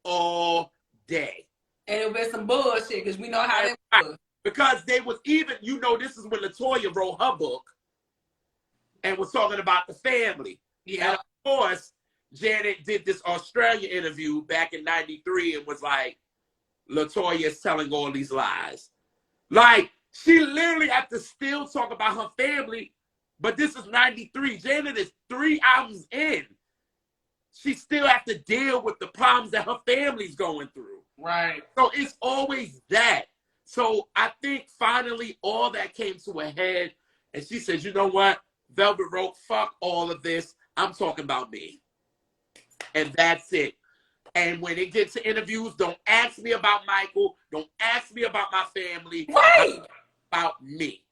all day. And it was some bullshit because we know how And that was. because they was even, you know, this is when LaToya wrote her book and was talking about the family. Yeah. And of course, Janet did this Australia interview back in 93 and was like, LaToya is telling all these lies. Like, she literally had to still talk about her family, but this is 93. Janet is 3 albums in. She still have to deal with the problems that her family's going through. Right. So it's always that. So I think finally all that came to a head, and she said, you know what? Velvet wrote, fuck all of this. I'm talking about me. And that's it. And when it gets to interviews, don't ask me about Michael. Don't ask me about my family. Right. About me.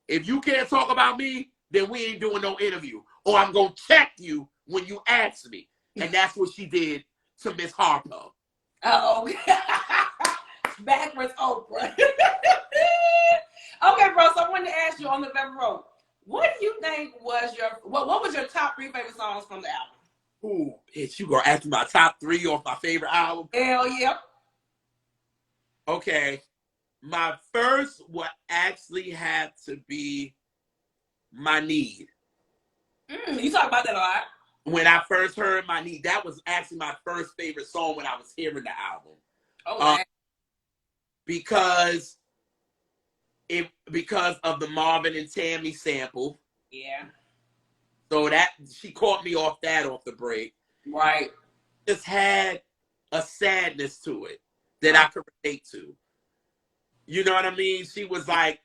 If you can't talk about me, then we ain't doing no interview. Or I'm going to check you when you ask me. And that's what she did to Miss Harper. Oh, backwards Oprah. Okay, bro. So I wanted to ask you on the Velvet Road, what do you think was what was your top 3 favorite songs from the album? Ooh, bitch, you gonna ask me my top 3 off my favorite album? Hell yeah. Okay, my first would actually have to be My Need. You talk about that a lot. When I first heard My Need, that was actually my first favorite song when I was hearing the album. Oh, because of the Marvin and Tammy sample. Yeah. So that she caught me off the break. Right. Just had a sadness to it that I could relate to. You know what I mean? She was like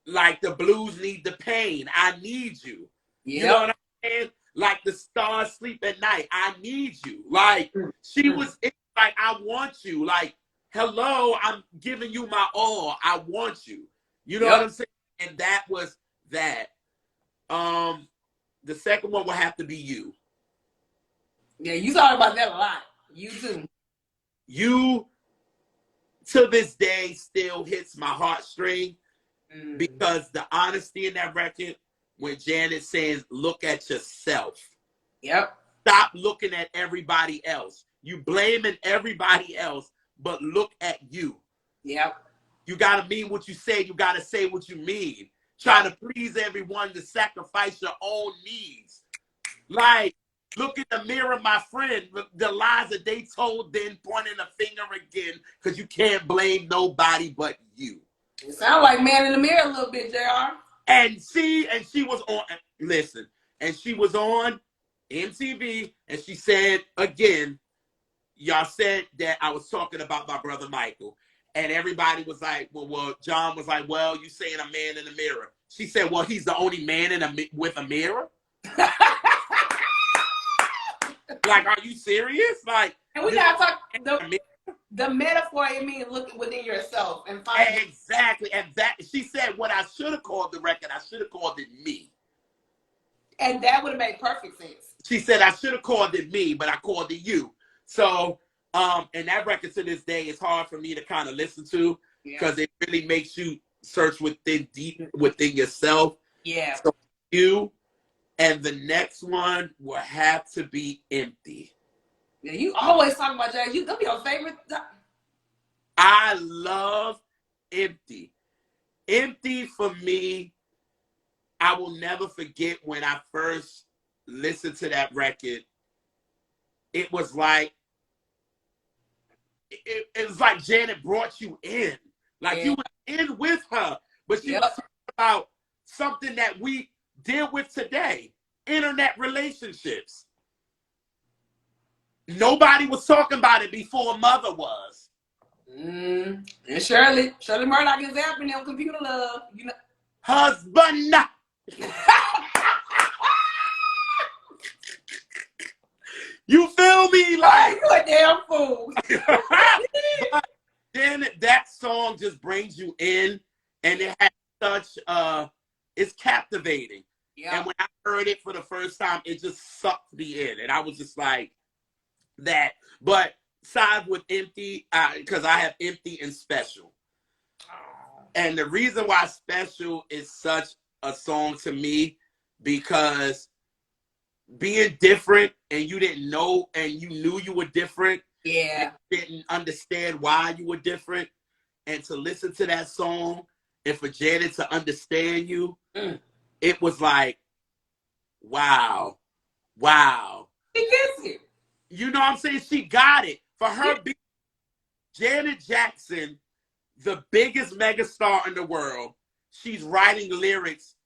the blues need the pain. I need you. Yep. You know what I'm saying? Like the stars sleep at night. I need you. Like she was like, I want you. Like, hello, I'm giving you my all. I want you. You know what I'm saying? And that was that. The second one will have to be You. Yeah, you talk about that a lot. You too. You, to this day, still hits my heartstring because the honesty in that record, when Janet says, look at yourself. Yep. Stop looking at everybody else. You blaming everybody else, but look at you. Yep. You got to mean what you say. You got to say what you mean. Trying to please everyone to sacrifice your own needs. Like, look in the mirror, my friend. The lies that they told, then pointing a finger again, because you can't blame nobody but you. It sounds like Man in the Mirror a little bit, JR. And she was on, listen, and she was on MTV, and she said, again, y'all said that I was talking about my brother Michael. And everybody was like, well, John was like, well, you saying a man in the mirror. She said, well, he's the only man with a mirror? Like, are you serious? Like, and we gotta talk the metaphor. It means look within yourself and find exactly. And that she said, what I should have called the record, I should have called it Me. And that would have made perfect sense. She said, I should have called it Me, but I called it You. So, and that record to this day is hard for me to kind of listen to because it really makes you search deep within yourself. Yeah. So You, and the next one will have to be Empty. Yeah, you always talk about that. That'll be your favorite. I love Empty. Empty for me, I will never forget when I first listened to that record. It was like, it was like Janet brought you in. Like you were in with her, but she was talking about something that we deal with today. Internet relationships. Nobody was talking about it before Mother was. And Shirley Murdoch is happening on Computer Love. You know, husband. You feel me? Like you a damn fool. But then that song just brings you in, and it has such it's captivating. Yeah. And when I heard it for the first time, it just sucked me in, and I was just like that. But side with Empty, because I have Empty and Special. And the reason why Special is such a song to me, because being different and you didn't know and you knew you were different Yeah. and didn't understand why you were different, and to listen to that song and for Janet to understand you, it was like, wow, wow. She gets it. You know what I'm saying? She got it. For her, Janet Jackson, the biggest megastar in the world, she's writing lyrics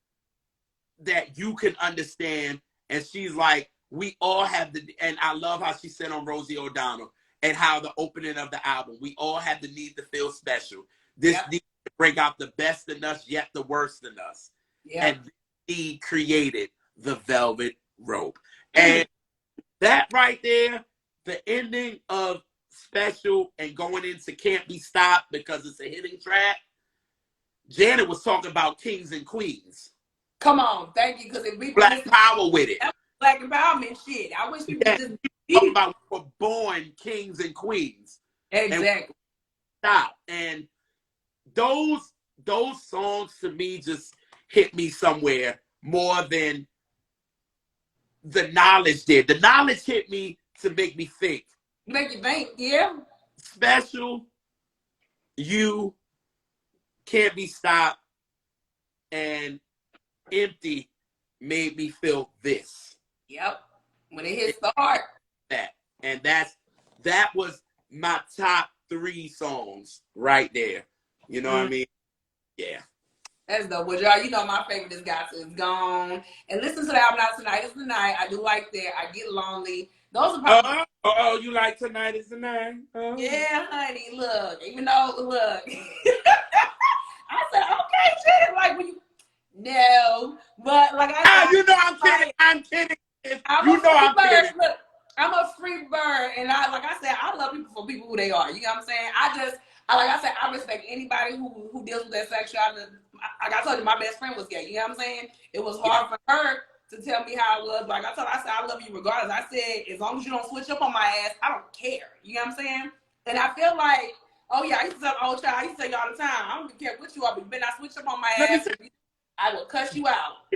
that you can understand. And she's like, we all have the, and I love how she said on Rosie O'Donnell and how the opening of the album, we all have the need to feel special. This need to bring out the best in us, yet the worst in us. And he created the Velvet Rope. And that right there, the ending of Special and going into Can't Be Stopped because it's a hitting track, Janet was talking about kings and queens. Come on, thank you, because if we Black power with it. Black empowerment shit. I wish people just talking about we were born kings and queens. Exactly. Stop. And those songs to me just hit me somewhere more than the knowledge did. The knowledge hit me to make me think. Make you think, yeah. Special, You, Can't Be Stopped, and Empty made me feel this. Yep. When it hits the heart. That. And that was my top 3 songs right there. You know what I mean? Yeah. That's dope. Well, y'all, you know my favorite is Got To Is Gone. And listen to the album Out Tonight Is the Night. I do like that. I Get Lonely. Those are probably... you like Tonight Is the Night? Oh. Yeah, honey. Look. Even though, look. I said, okay, shit. Like, when you... No. But, like I said... you know I'm kidding. I'm kidding. I'm kidding. Look, I'm a free bird. And like I said, I love people for people who they are. You know what I'm saying? Like I said, I respect anybody who deals with their sexuality. Like I told you, my best friend was gay. You know what I'm saying? It was hard for her to tell me how it was. Like I said, I love you regardless. I said, as long as you don't switch up on my ass, I don't care. You know what I'm saying? And I feel like, oh yeah, I used to tell old child, I used to tell you all the time, I don't care what you are, but you better not switch up on my ass. I will cuss you out.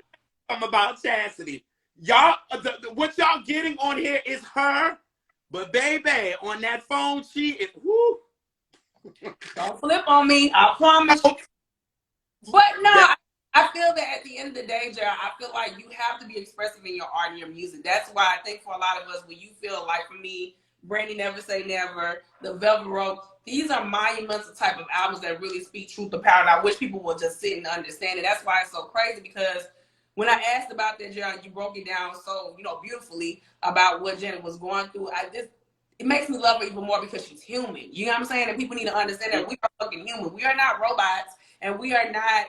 I'm about chastity. Y'all, what y'all getting on here is her, but baby, on that phone, she is, whoo. Don't flip on me, I promise. But no, I feel that at the end of the day, Gerald, I feel like you have to be expressive in your art and your music. That's why I think for a lot of us, when you feel like, for me, Brandy Never Say Never, The Velvet Rope, these are monumental type of albums that really speak truth to power. And I wish people would just sit and understand it. That's why it's so crazy, because when I asked about that, Gerald, you broke it down so, beautifully about what Janet was going through. It makes me love her even more because she's human. You know what I'm saying? And people need to understand that we are fucking human. We are not robots, and we are not,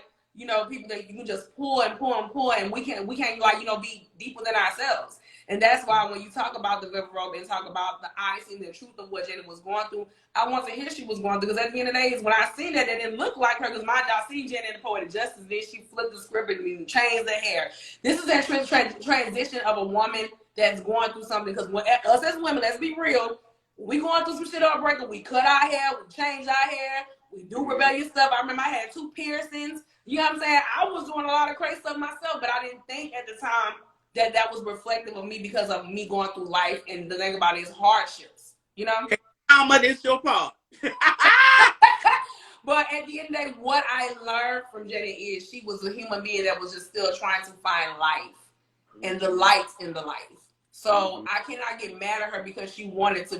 people that you can just pull and pull and pull, and we can't be deep within ourselves. And that's why when you talk about the Velvet Rope and talk about the honesty and the truth of what Janet was going through, I want to hear she was going through. Because at the end of the day, when I seen that, it didn't look like her. Because I seen Janet in the Poetic Justice, then she flipped the script and changed her hair. This is that transition of a woman that's going through something. Because us as women, let's be real, we going through some shit on breaker. We cut our hair, we change our hair, we do rebellious stuff. I remember I had 2 piercings. You know what I'm saying? I was doing a lot of crazy stuff myself, but I didn't think at the time that was reflective of me because of me going through life, and the thing about it is hardships. You know? How much is your part? But at the end of the day, what I learned from Janet is she was a human being that was just still trying to find life and the light in the life. So I cannot get mad at her because she wanted to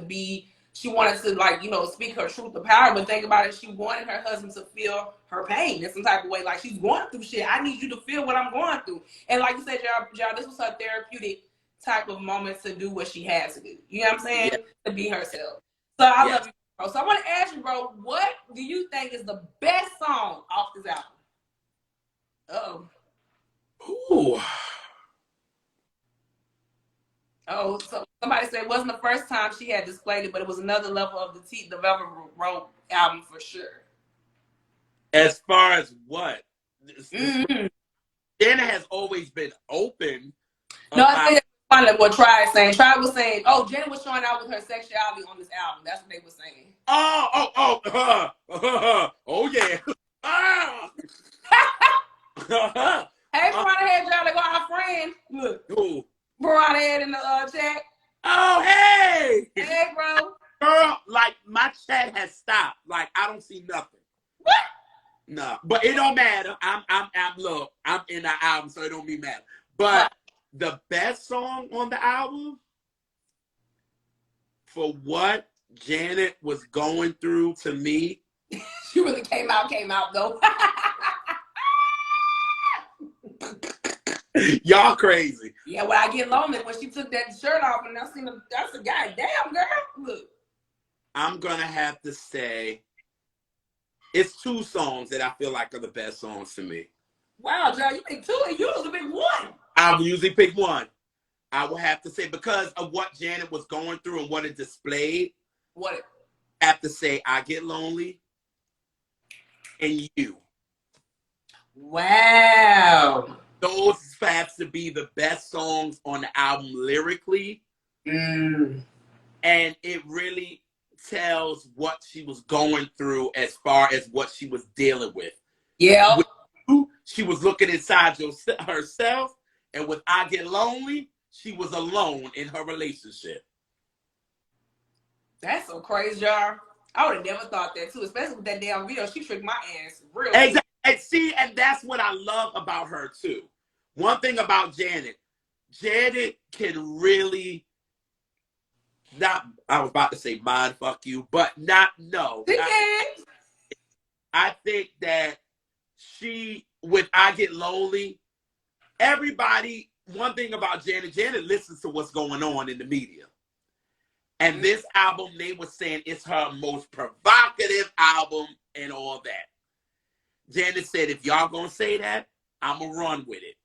speak her truth to power. But think about it, she wanted her husband to feel her pain in some type of way. Like, she's going through shit. I need you to feel what I'm going through. And like you said, Gerald, this was her therapeutic type of moment to do what she had to do. You know what I'm saying? Yeah. To be herself. So I love you, bro. So I want to ask you, bro, what do you think is the best song off this album? Ooh. Oh, so somebody said it wasn't the first time she had displayed it, but it was another level of the Velvet Rope album for sure. As far as what? Janet has always been open. No, I think that's funny what Tribe saying. Tribe was saying, oh, Janet was showing out with her sexuality on this album. That's what they were saying. Oh yeah. Hey, Veronica Head, y'all, they got our friend. Look. Who? Veronica Head in the chat. Oh, hey! Hey, bro. Girl, No, but it don't matter. Look, I'm in the album, so it don't be matter. Right. But the best song on the album, for what Janet was going through to me, She really came out though. y'all crazy. Yeah, when I get lonely, when she took that shirt off and I seen them, I said, God damn, girl, look. I'm gonna have to say it's two songs that I feel like are the best songs to me. Wow, John, you pick two and you usually pick one. I will usually pick one. I will have to say, because of what Janet was going through and what it displayed, What? I have to say I Get Lonely and You. Wow. Those have to be the best songs on the album lyrically. Mm. And it really tells what she was going through as far as what she was dealing with. Yeah. With You, she was looking inside herself. And with I Get Lonely, she was alone in her relationship. That's so crazy, Jar. I would have never thought that too, especially with that damn video. She tricked my ass real Exactly. And see, and that's what I love about her too. One thing about Janet can really not, I was about to say mind fuck you, but not, no. I think that she, with I Get Lonely, everybody, one thing about Janet listens to what's going on in the media. And this album, they were saying it's her most provocative album and all that. Janet said, if y'all gonna say that, I'm gonna run with it.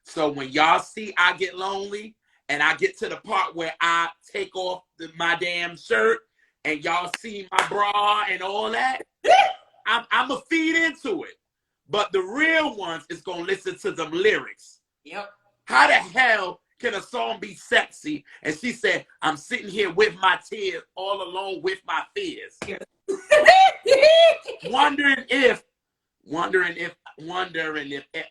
So when y'all see I Get Lonely, and I get to the part where I take off my damn shirt, and y'all see my bra and all that, I'm gonna feed into it. But the real ones is gonna listen to them lyrics. Yep. How the hell can a song be sexy? And she said, I'm sitting here with my tears, all alone with my fears. wondering if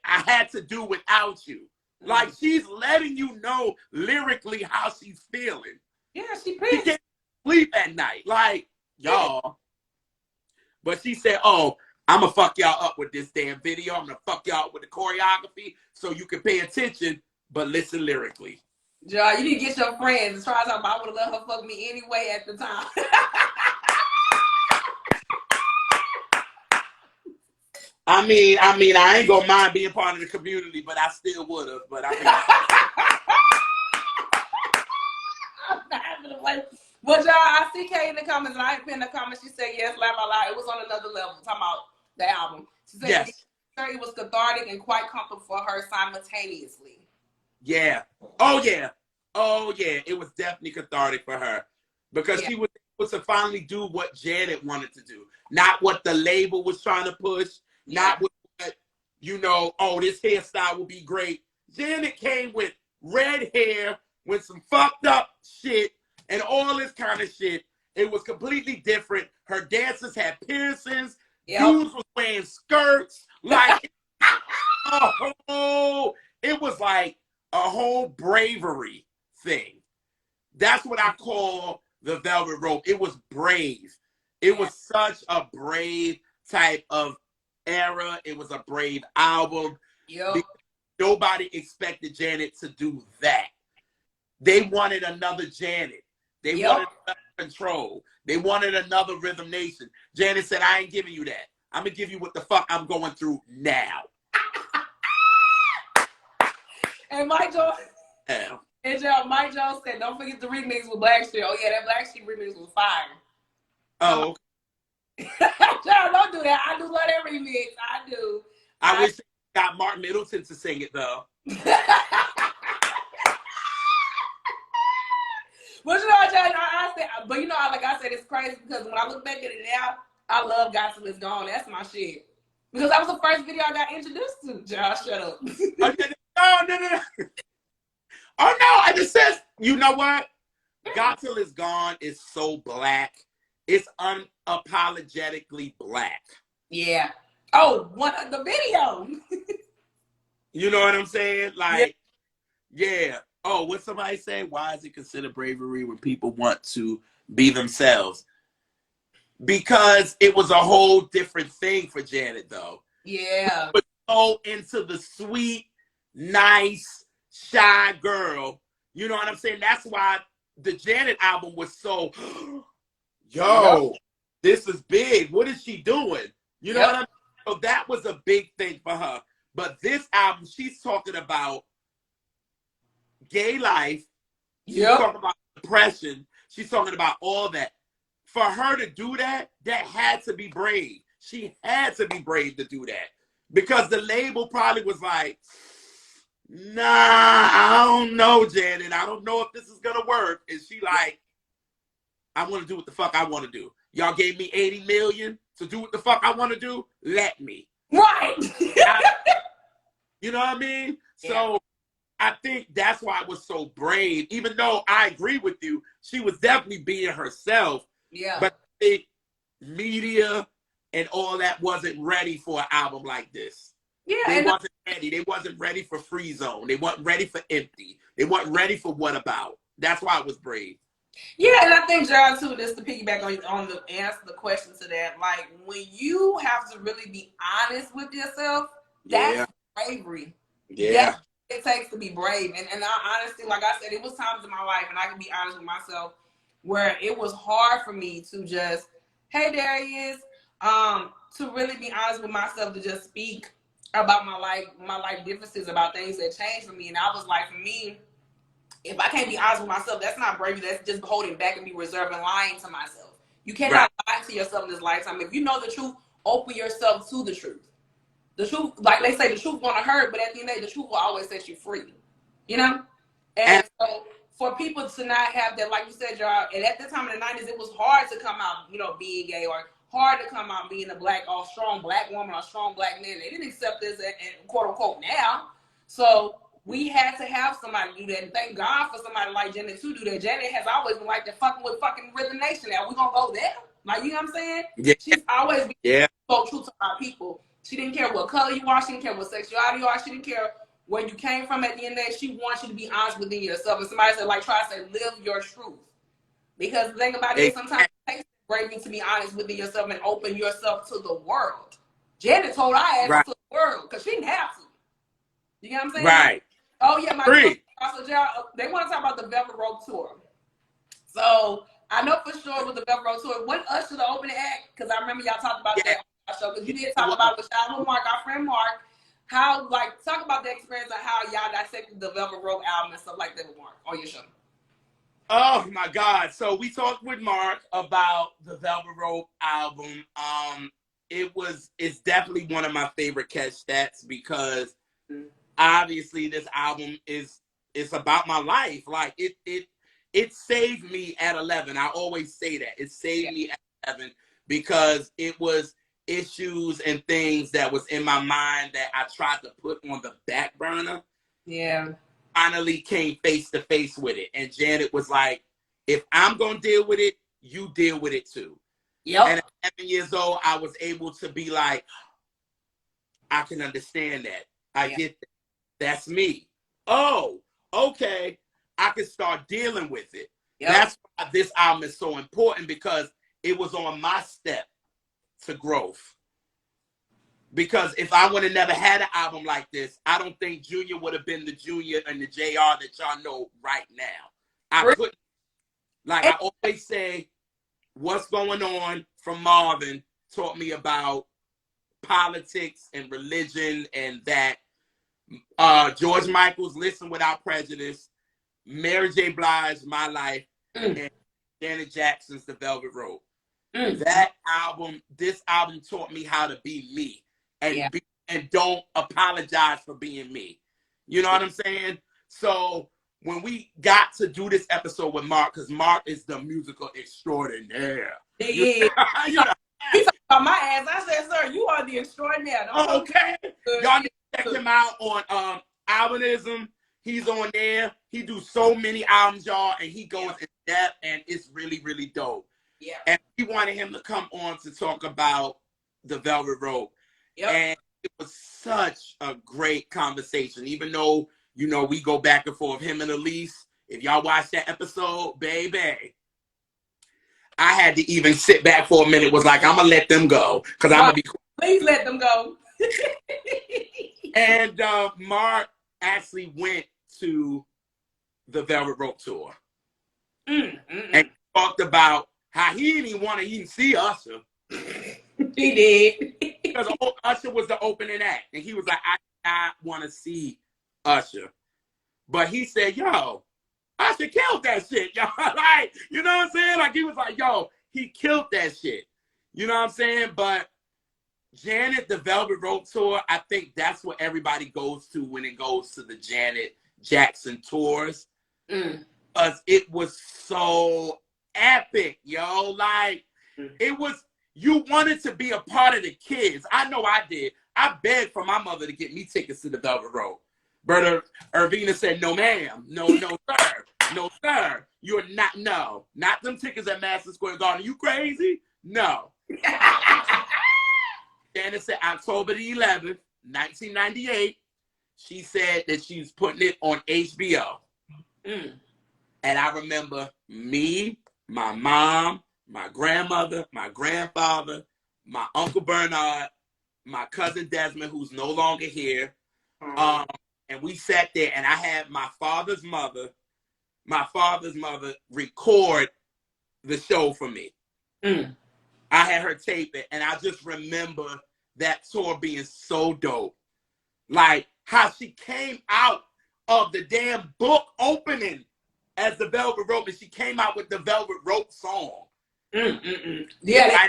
I had to do without you. Like, she's letting you know lyrically how she's feeling. Yeah, she can't sleep at night. Like, y'all. But she said, oh, I'm going to fuck y'all up with this damn video. I'm going to fuck y'all up with the choreography so you can pay attention, but listen lyrically. John, you need to get your friends and try to talk about, I would have let her fuck me anyway at the time. I mean, I ain't gonna mind being part of the community, but I still would have. But I mean, but y'all, I see Kay in the comments, and I ain't put in the comments. She said yes, laugh out loud. It was on another level. Talking about the album. She said yes, it was cathartic and quite comfortable for her simultaneously. Yeah. Oh yeah. Oh yeah. It was definitely cathartic for her because she was able to finally do what Janet wanted to do, not what the label was trying to push. Not with what, oh, this hairstyle will be great. Janet came with red hair, with some fucked up shit, and all this kind of shit. It was completely different. Her dancers had piercings. Dudes was wearing skirts. Like, it was like a whole bravery thing. That's what I call the Velvet Rope. It was brave. It was such a brave type of era. It was a brave album. Nobody expected Janet to do that. They wanted another Janet. They wanted another Control. They wanted another Rhythm Nation. Janet said, I ain't giving you that. I'm going to give you what the fuck I'm going through now. And Mike Jones, Mike Jones said, don't forget the remix with Blackstreet. Oh, yeah, that Blackstreet remix was fire. Oh, John, don't do that. I do love that remix. I do. I wish they got Mark Middleton to sing it, though. But John, I said, but like I said, it's crazy because when I look back at it now, I love God Till It's Gone. That's my shit. Because that was the first video I got introduced to. John, shut up. No. Oh, no. I just said, you know what? God Till It's Gone is so black. It's unapologetically black. Yeah. Oh, the video. You know what I'm saying? Like, yeah. Oh, what somebody say? Why is it considered bravery when people want to be themselves? because it was a whole different thing for Janet, though. Yeah. But so into the sweet, nice, shy girl. You know what I'm saying? That's why the Janet album was so, yo, Yep. this is big. What is she doing? You know Yep. what I mean? So that was a big thing for her. But this album, she's talking about gay life. She's Yep. talking about depression. She's talking about all that. For her to do that, that had to be brave. She had to be brave to do that. Because the label probably was like, nah, I don't know, Janet. I don't know if this is going to work. And she like, I want to do what the fuck I want to do. Y'all gave me 80 million to do what the fuck I want to do. Let me. Right. You know what I mean? Yeah. So I think that's why it was so brave. Even though I agree with you, she was definitely being herself. Yeah. But I think media and all that wasn't ready for an album like this. Yeah. They wasn't ready. They wasn't ready for Free Zone. They weren't ready for Empty. They weren't ready for What About. That's why it was brave. Yeah, and I think, Gerald, too, just to piggyback on the answer the question to that, like, when you have to really be honest with yourself, that's bravery. Yeah. That's what it takes to be brave. And I honestly, like I said, it was times in my life, and I can be honest with myself, where it was hard for me to just, hey, there he is, to really be honest with myself, to just speak about my life differences, about things that changed for me. And I was like, for me, if I can't be honest with myself, that's not bravery. That's just holding back and be reserved and lying to myself. You cannot lie to yourself in this lifetime. If you know the truth, open yourself to the truth. The truth, like they say, the truth gonna hurt, but at the end of the day, the truth will always set you free. You know? And so for people to not have that, like you said, y'all, and at the time in the 90s, it was hard to come out, you know, being gay, or hard to come out being a black or strong black woman or strong black man. They didn't accept this and quote unquote now. So we had to have somebody do that, and thank God for somebody like Janet to do that. Janet has always been like that, fucking with fucking Rhythm Nation. Now we gonna go there, like, you know what I'm saying? Yeah. She's always been so true to our people. She didn't care what color you are. She didn't care what sexuality you are. She didn't care where you came from. At the end of the day, she wants you to be honest within yourself. And somebody said, like, try to say, live your truth. Because the thing about it is, sometimes it takes bravery to be honest within yourself and open yourself to the world. Janet told our ass to the world because she didn't have to. You know what I'm saying? Right. Oh, yeah, my also, they want to talk about the Velvet Rope Tour. So I know for sure with the Velvet Rope Tour, when Usher the opening act, because I remember y'all talked about that on our show, because you did talk about it with Sean Mark, our friend Mark, how, like, talk about the experience of how y'all dissected the Velvet Rope album and stuff like that with Mark on your show. Oh my God. So we talked with Mark about the Velvet Rope album. It's definitely one of my favorite catch stats because obviously this album is about my life. Like it saved me at 11. I always say that. It saved me at 11 because it was issues and things that was in my mind that I tried to put on the back burner. Yeah. Finally came face to face with it. And Janet was like, if I'm going to deal with it, you deal with it too. Yep. And at 11 years old, I was able to be like, I can understand that. I get that. That's me. Oh, okay. I can start dealing with it. Yep. That's why this album is so important, because it was on my step to growth. Because if I would have never had an album like this, I don't think Junior would have been the Junior and the JR that y'all know right now. I couldn't. Like I always say, What's Going On from Marvin taught me about politics and religion, and that George Michael's Listen Without Prejudice, Mary J. Blige's My Life, and Janet Jackson's The Velvet Rope. This album taught me how to be me and don't apologize for being me. You know what I'm saying? So when we got to do this episode with Mark, because Mark is the musical extraordinaire. You know, he talked about my ass. I said, sir, you are the extraordinaire. Okay. Y'all need to check him out on Albinism. He's on there. He do so many albums, y'all, and he goes in depth, and it's really, really dope. Yeah. And we wanted him to come on to talk about the Velvet Rope. Yep. And it was such a great conversation, even though, you know, we go back and forth, him and Elise. If y'all watch that episode, baby, I had to even sit back for a minute. Was like, I'm gonna let them go because I'm gonna be. Please let them go. And Mark actually went to the Velvet Rope tour and talked about how he didn't even want to even see Usher. He did. Because Usher was the opening act. And he was like, I want to see Usher. But he said, yo, Usher killed that shit, yo. Like, you know what I'm saying? Like, he was like, yo, he killed that shit. You know what I'm saying? But Janet, the Velvet Rope tour, I think that's what everybody goes to when it goes to the Janet Jackson tours. Because it was so epic, yo. Like, it was, you wanted to be a part of the kids. I know I did. I begged for my mother to get me tickets to the Velvet Rope. Berta Irvina said, no, ma'am. No, sir. No, sir. You're not, no. Not them tickets at Madison Square Garden. You crazy? No. Janet said October the 11th, 1998. She said that she's putting it on HBO. And I remember me, my mom, my grandmother, my grandfather, my Uncle Bernard, my cousin Desmond, who's no longer here. And we sat there, and I had my father's mother record the show for me. I had her tape it, and I just remember that tour being so dope. Like, how she came out of the damn book opening as the Velvet Rope, and she came out with the Velvet Rope song. Yeah,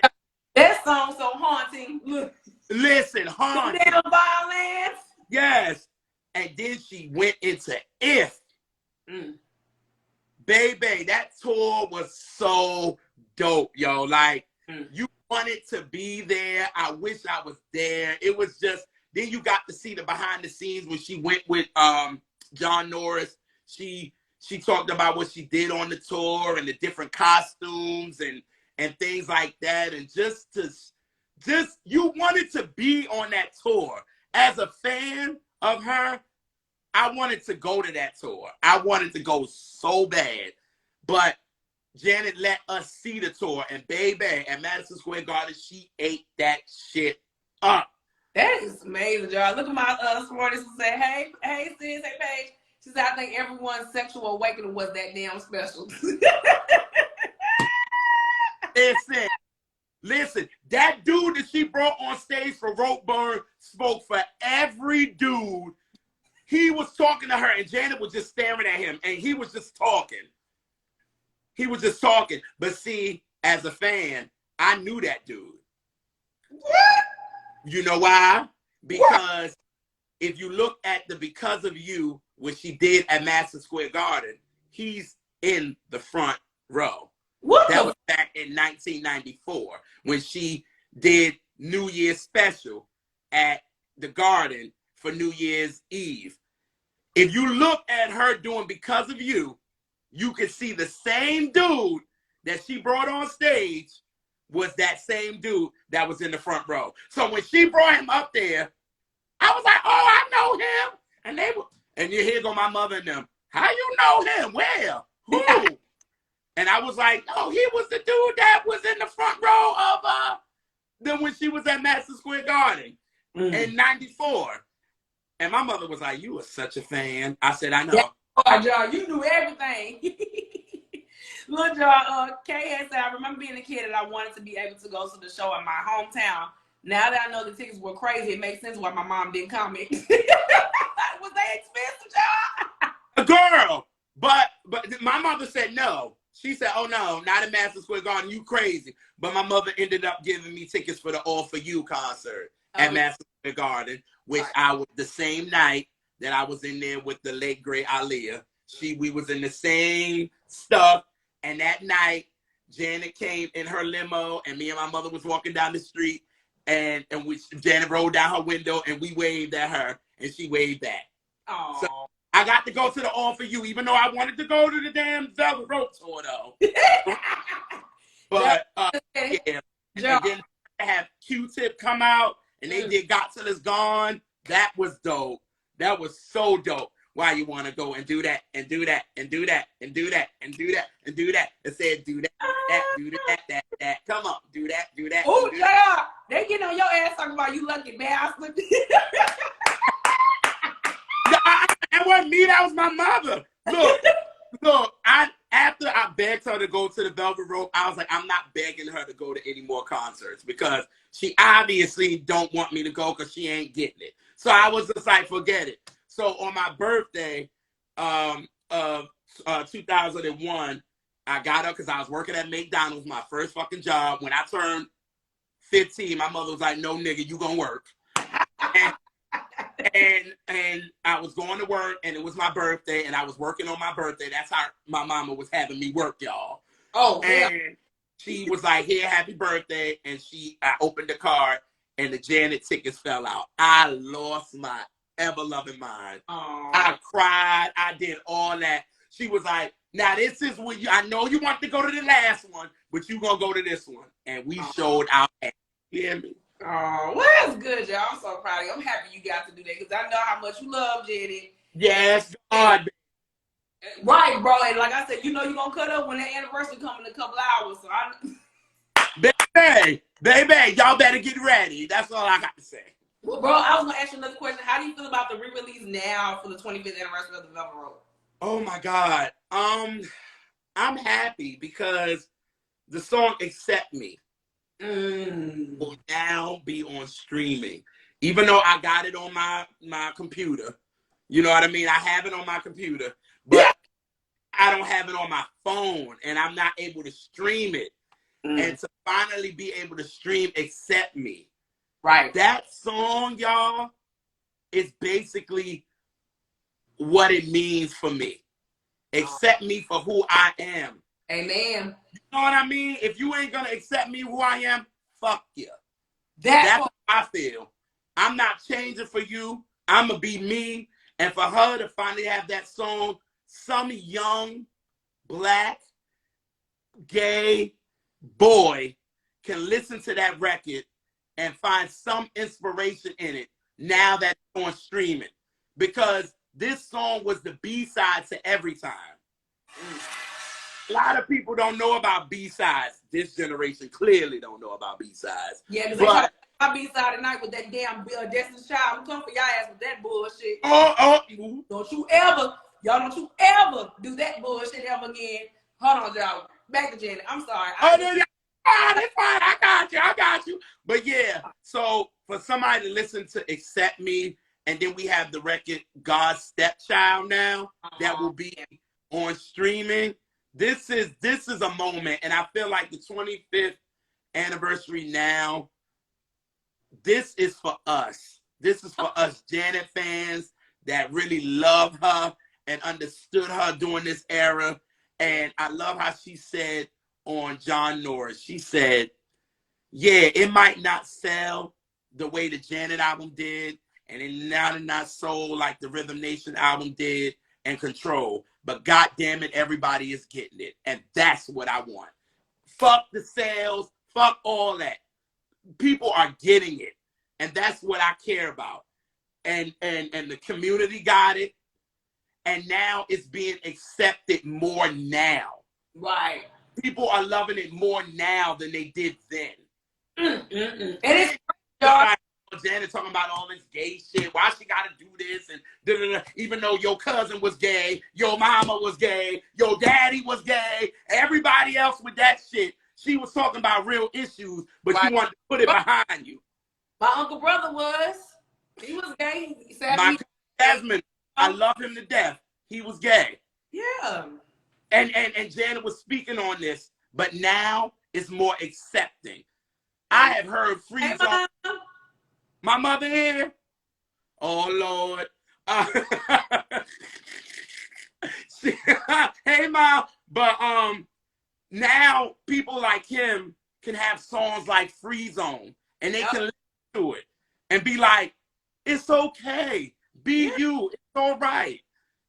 that song so haunting. Look. Listen, haunting. Damn violence. Yes. And then she went into If. Baby, that tour was so dope, yo. Like, you wanted to be there. I wish I was there. It was just, then you got to see the behind the scenes when she went with John Norris. She talked about what she did on the tour and the different costumes and things like that. And just you wanted to be on that tour. As a fan of her, I wanted to go to that tour. I wanted to go so bad. But Janet let us see the tour. And baby, at Madison Square Garden, she ate that shit up. That is amazing, y'all. Look at my smartest and say, hey, sis, hey, Paige. She said, I think everyone's sexual awakening was that damn special. Listen, that dude that she brought on stage for Rope Burn spoke for every dude. He was talking to her, and Janet was just staring at him, and he was just talking. But see, as a fan, I knew that dude. What? You know why? Because if you look at the Because of You, which she did at Madison Square Garden, he's in the front row. What? That was back in 1994 when she did New Year's special at the Garden for New Year's Eve. If you look at her doing Because of You, you can see the same dude that she brought on stage was that same dude that was in the front row. So when she brought him up there, I was like, oh, I know him. And here go my mother and them. How you know him? Where? Who? And I was like, oh, he was the dude that was in the front row of then when she was at Madison Square Garden in 94. And my mother was like, you were such a fan. I said, I know. Yeah. Oh, y'all, you knew everything. Look, y'all, Kay had said, I remember being a kid and I wanted to be able to go to the show in my hometown. Now that I know the tickets were crazy, it makes sense why my mom didn't comment. Was they expensive, y'all? Girl, but my mother said no. She said, oh, no, not at Madison Square Garden. You crazy. But my mother ended up giving me tickets for the All For You concert at Madison Square Garden, which I was the same night that I was in there with the late, great Aaliyah. We was in the same stuff. And that night, Janet came in her limo, and me and my mother was walking down the street, and Janet rolled down her window, and we waved at her, and she waved back. Aww. So I got to go to the All For You, even though I wanted to go to the damn Velvet Rope tour, though. But, yeah. And then I have Q-Tip come out, and they did Got Till It's Gone. That was dope. That was so dope. why you want to go and do that and do that and do that and do that and do that and do that. It said do that. Come on, do that. Oh, JR, they getting on your ass talking about you lucky bastard. That wasn't me. That was my mother. Look. After I begged her to go to the Velvet Rope, I was like, I'm not begging her to go to any more concerts because she obviously don't want me to go because she ain't getting it. So I was just like, forget it. So on my birthday of 2001, I got up because I was working at McDonald's, my first fucking job. When I turned 15, my mother was like, no, nigga, you gonna work. And I was going to work, and it was my birthday, and I was working on my birthday. That's how my mama was having me work, y'all. Oh, and yeah. She was like, here, happy birthday. And I opened the card, and the Janet tickets fell out. I lost my ever-loving mind. Aww. I cried. I did all that. She was like, now this is when I know you want to go to the last one, but you going to go to this one. And we showed out. You hear me? Oh, well, that's good, y'all. I'm so proud of you. I'm happy you got to do that because I know how much you love Jenny. Yes, God. Right, bro. And like I said, you know you're going to cut up when that anniversary comes in a couple hours. So Baby, y'all better get ready. That's all I got to say. Well, bro, I was going to ask you another question. How do you feel about the re-release now for the 25th anniversary of the Velvet Rope? Oh, my God. I'm happy because the song Accept Me will now be on streaming. Even though I got it on my computer. You know what I mean? I have it on my computer. But I don't have it on my phone. And I'm not able to stream it. And to finally be able to stream Accept Me. Right. That song, y'all, is basically what it means for me. Accept me for who I am. Amen. You know what I mean? If you ain't gonna accept me who I am, fuck you. That's how I feel. I'm not changing for you. I'm gonna be me. And for her to finally have that song, some young, black, gay boy can listen to that record and find some inspiration in it now that it's on streaming. Because this song was the B-side to Every Time. A lot of people don't know about B-sides. This generation clearly don't know about B-sides. Yeah, because they talk about B-side tonight with that damn Destiny's Child. I'm coming for y'all ass with that bullshit. Don't you ever do that bullshit ever again. Hold on, y'all. Back to Janet. I'm sorry. It's fine. I got you. But yeah, so for somebody to listen to Accept Me, and then we have the record God's Stepchild now that will be on streaming. This is a moment, and I feel like the 25th anniversary now, this is for us. This is for us Janet fans that really love her and understood her during this era. And I love how she said on John Norris, she said, yeah, it might not sell the way the Janet album did, and it not sold like the Rhythm Nation album did and Control, but God damn it, everybody is getting it. And that's what I want. Fuck the sales, fuck all that. People are getting it. And that's what I care about. And the community got it. And now it's being accepted more now. Right. People are loving it more now than they did then. And it's Janet talking about all this gay shit. Why she gotta do this and da-da-da. Even though your cousin was gay, your mama was gay, your daddy was gay, everybody else with that shit. She was talking about real issues, but she wanted to put it behind you. My uncle brother was. He was gay. My Jasmine, I love him to death. He was gay. Yeah. And Janet was speaking on this, but now it's more accepting. I have heard Freeze on. My mother here. Oh Lord. Hey Mom. But now people like him can have songs like Free Zone, and they can listen to it and be like, it's okay. Be you. It's all right.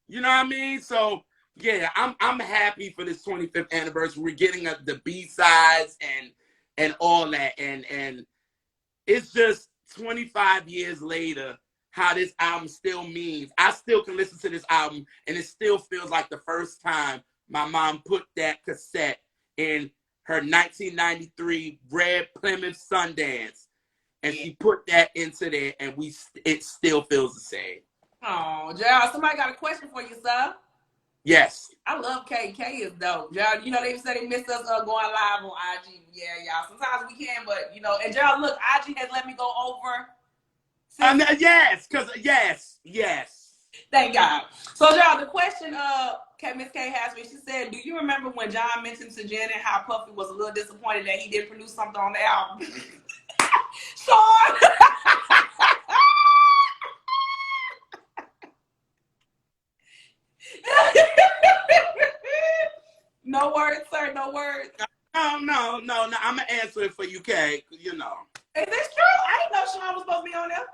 You know what I mean? So yeah, I'm happy for this 25th anniversary. We're getting the B-sides and all that, and it's just 25 years later, how this album still means. I still can listen to this album, and it still feels like the first time my mom put that cassette in her 1993 red Plymouth Sundance, and she put that into there, and it still feels the same. Oh, Gerald, somebody got a question for you, sir. Yes. I love K. K is dope. Gerald, you know, they said they missed us going live on IG. Yeah, y'all. Sometimes we can, but, you know, and Gerald, look, IG has let me go over. Yes, because, yes. Thank God. So, Gerald, the question Miss K has me, she said, do you remember when John mentioned to Janet how Puffy was a little disappointed that he didn't produce something on the album? Sean! No words, sir. No words. No. I'm gonna answer it for you, Kay. You know. Is this true? I didn't know Sean was supposed to be on there.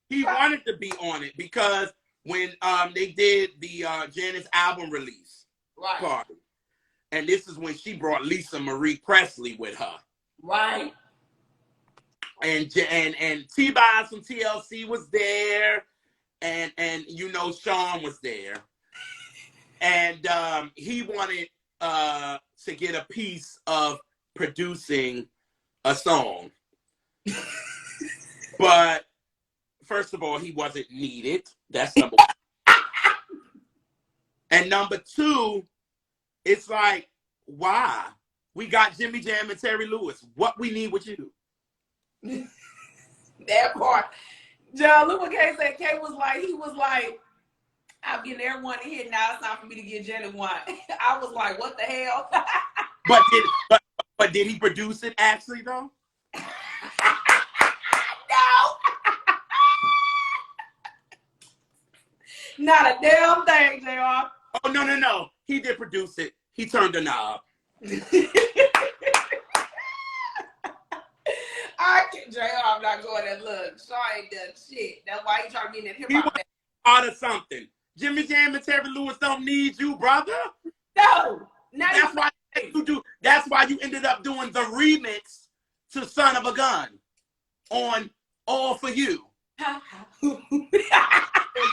He wanted to be on it because when they did the Janet's album release party, and this is when she brought Lisa Marie Presley with her. Right. And T-Boz from TLC was there. And you know Sean was there, and he wanted to get a piece of producing a song, but first of all, he wasn't needed. That's number one. And number two, it's like, why? We got Jimmy Jam and Terry Lewis. What we need with you? That part. John, look what Kay said. Kay was like, I'm getting everyone in here. Now it's time for me to get Janet one. I was like, what the hell? But did he produce it actually though? No. Not a damn thing, JR. Oh no. He did produce it. He turned the knob. I'm not going to look. Shaw ain't done shit. That's why he trying to be in hip hop. Part of something. Jimmy Jam and Terry Lewis don't need you, brother. No. That's why you ended up doing the remix to Son of a Gun on All For You. All you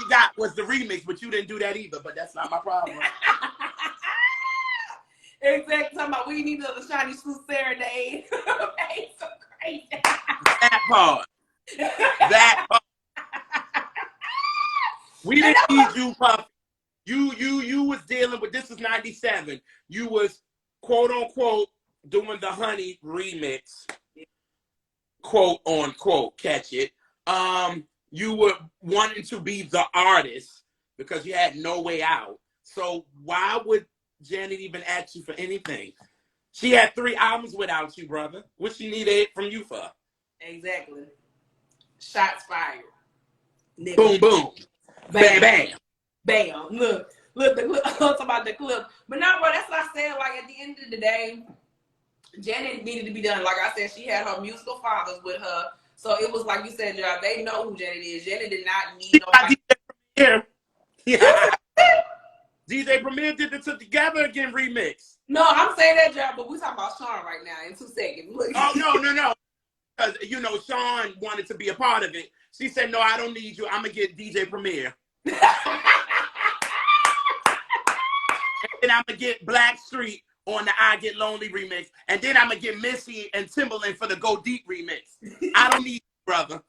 got was the remix, but you didn't do that either, but that's not my problem. Exactly. Talking about we need another shiny suit serenade. It's so crazy. That part. We didn't need you, Puffy. You was dealing with, this is 97. You was, quote unquote, doing the Honey remix. Quote unquote, catch it. You were wanting to be the artist because you had no way out. So why would Janet even ask you for anything? She had 3 albums without you, brother. What she needed from you for? Exactly. Shots fired. Nigga. Boom, boom. Bam, bam. Bam. Look, the clip. I'm talking about the clip. But no, bro, that's what I said. Like, at the end of the day, Janet needed to be done. Like I said, she had her musical fathers with her. So it was like you said, John, they know who Janet is. Janet did not need nobody. Yeah. DJ Premier did the Together Again remix. No, I'm saying that, John, but we're talking about Sean right now in 2 seconds. Look. Oh, no. Because, you know, Sean wanted to be a part of it. She said, no, I don't need you. I'm going to get DJ Premier. And then I'm going to get Blackstreet on the I Get Lonely remix. And then I'm going to get Missy and Timbaland for the Go Deep remix. I don't need you, brother.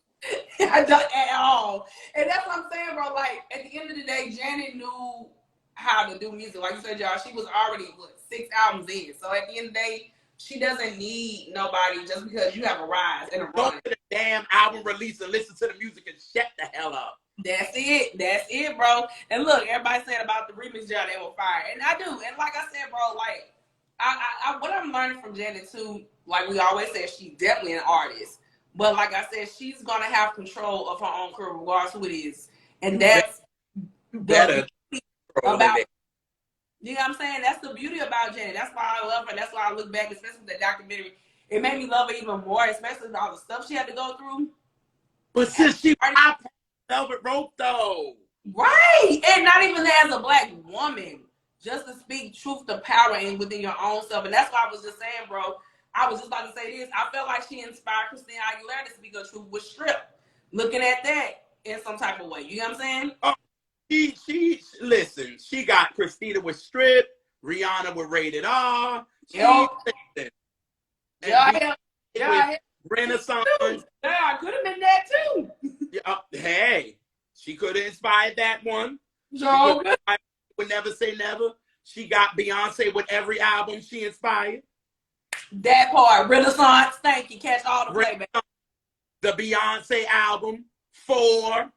I don't at all. And that's what I'm saying, bro. Like, at the end of the day, Janet knew how to do music. Like you said, y'all, she was already, 6 albums in. So at the end of the day, she doesn't need nobody just because you have a rise and a run. Go to the damn album release and listen to the music and shut the hell up. That's it, bro. And look, everybody said about the remix, y'all, they were fire. And I do. And like I said, bro, like, I what I'm learning from Janet, too, like we always say, she's definitely an artist. But like I said, she's going to have control of her own career, regardless who it is. And that's better about, you know what I'm saying? That's the beauty about Janet. That's why I love her. That's why I look back, especially with the documentary. It made me love her even more, especially with all the stuff she had to go through. But since she popped velvet rope, though. Right. And not even as a black woman. Just to speak truth to power and within your own self. And that's why I was just saying, bro, I was just about to say this. I felt like she inspired Christina Aguilera to speak her truth with Strip. Looking at that in some type of way. You know what I'm saying? Oh, listen, she got Christina with Strip, Rihanna with Rated R. She, listen, and Yeah, with yeah. Renaissance. Yeah, I could have been that too. Hey, she could have inspired that one. So She would never say never. She got Beyonce with every album she inspired. That part, Renaissance, thank you. Catch all the playback. The Beyonce album, 4,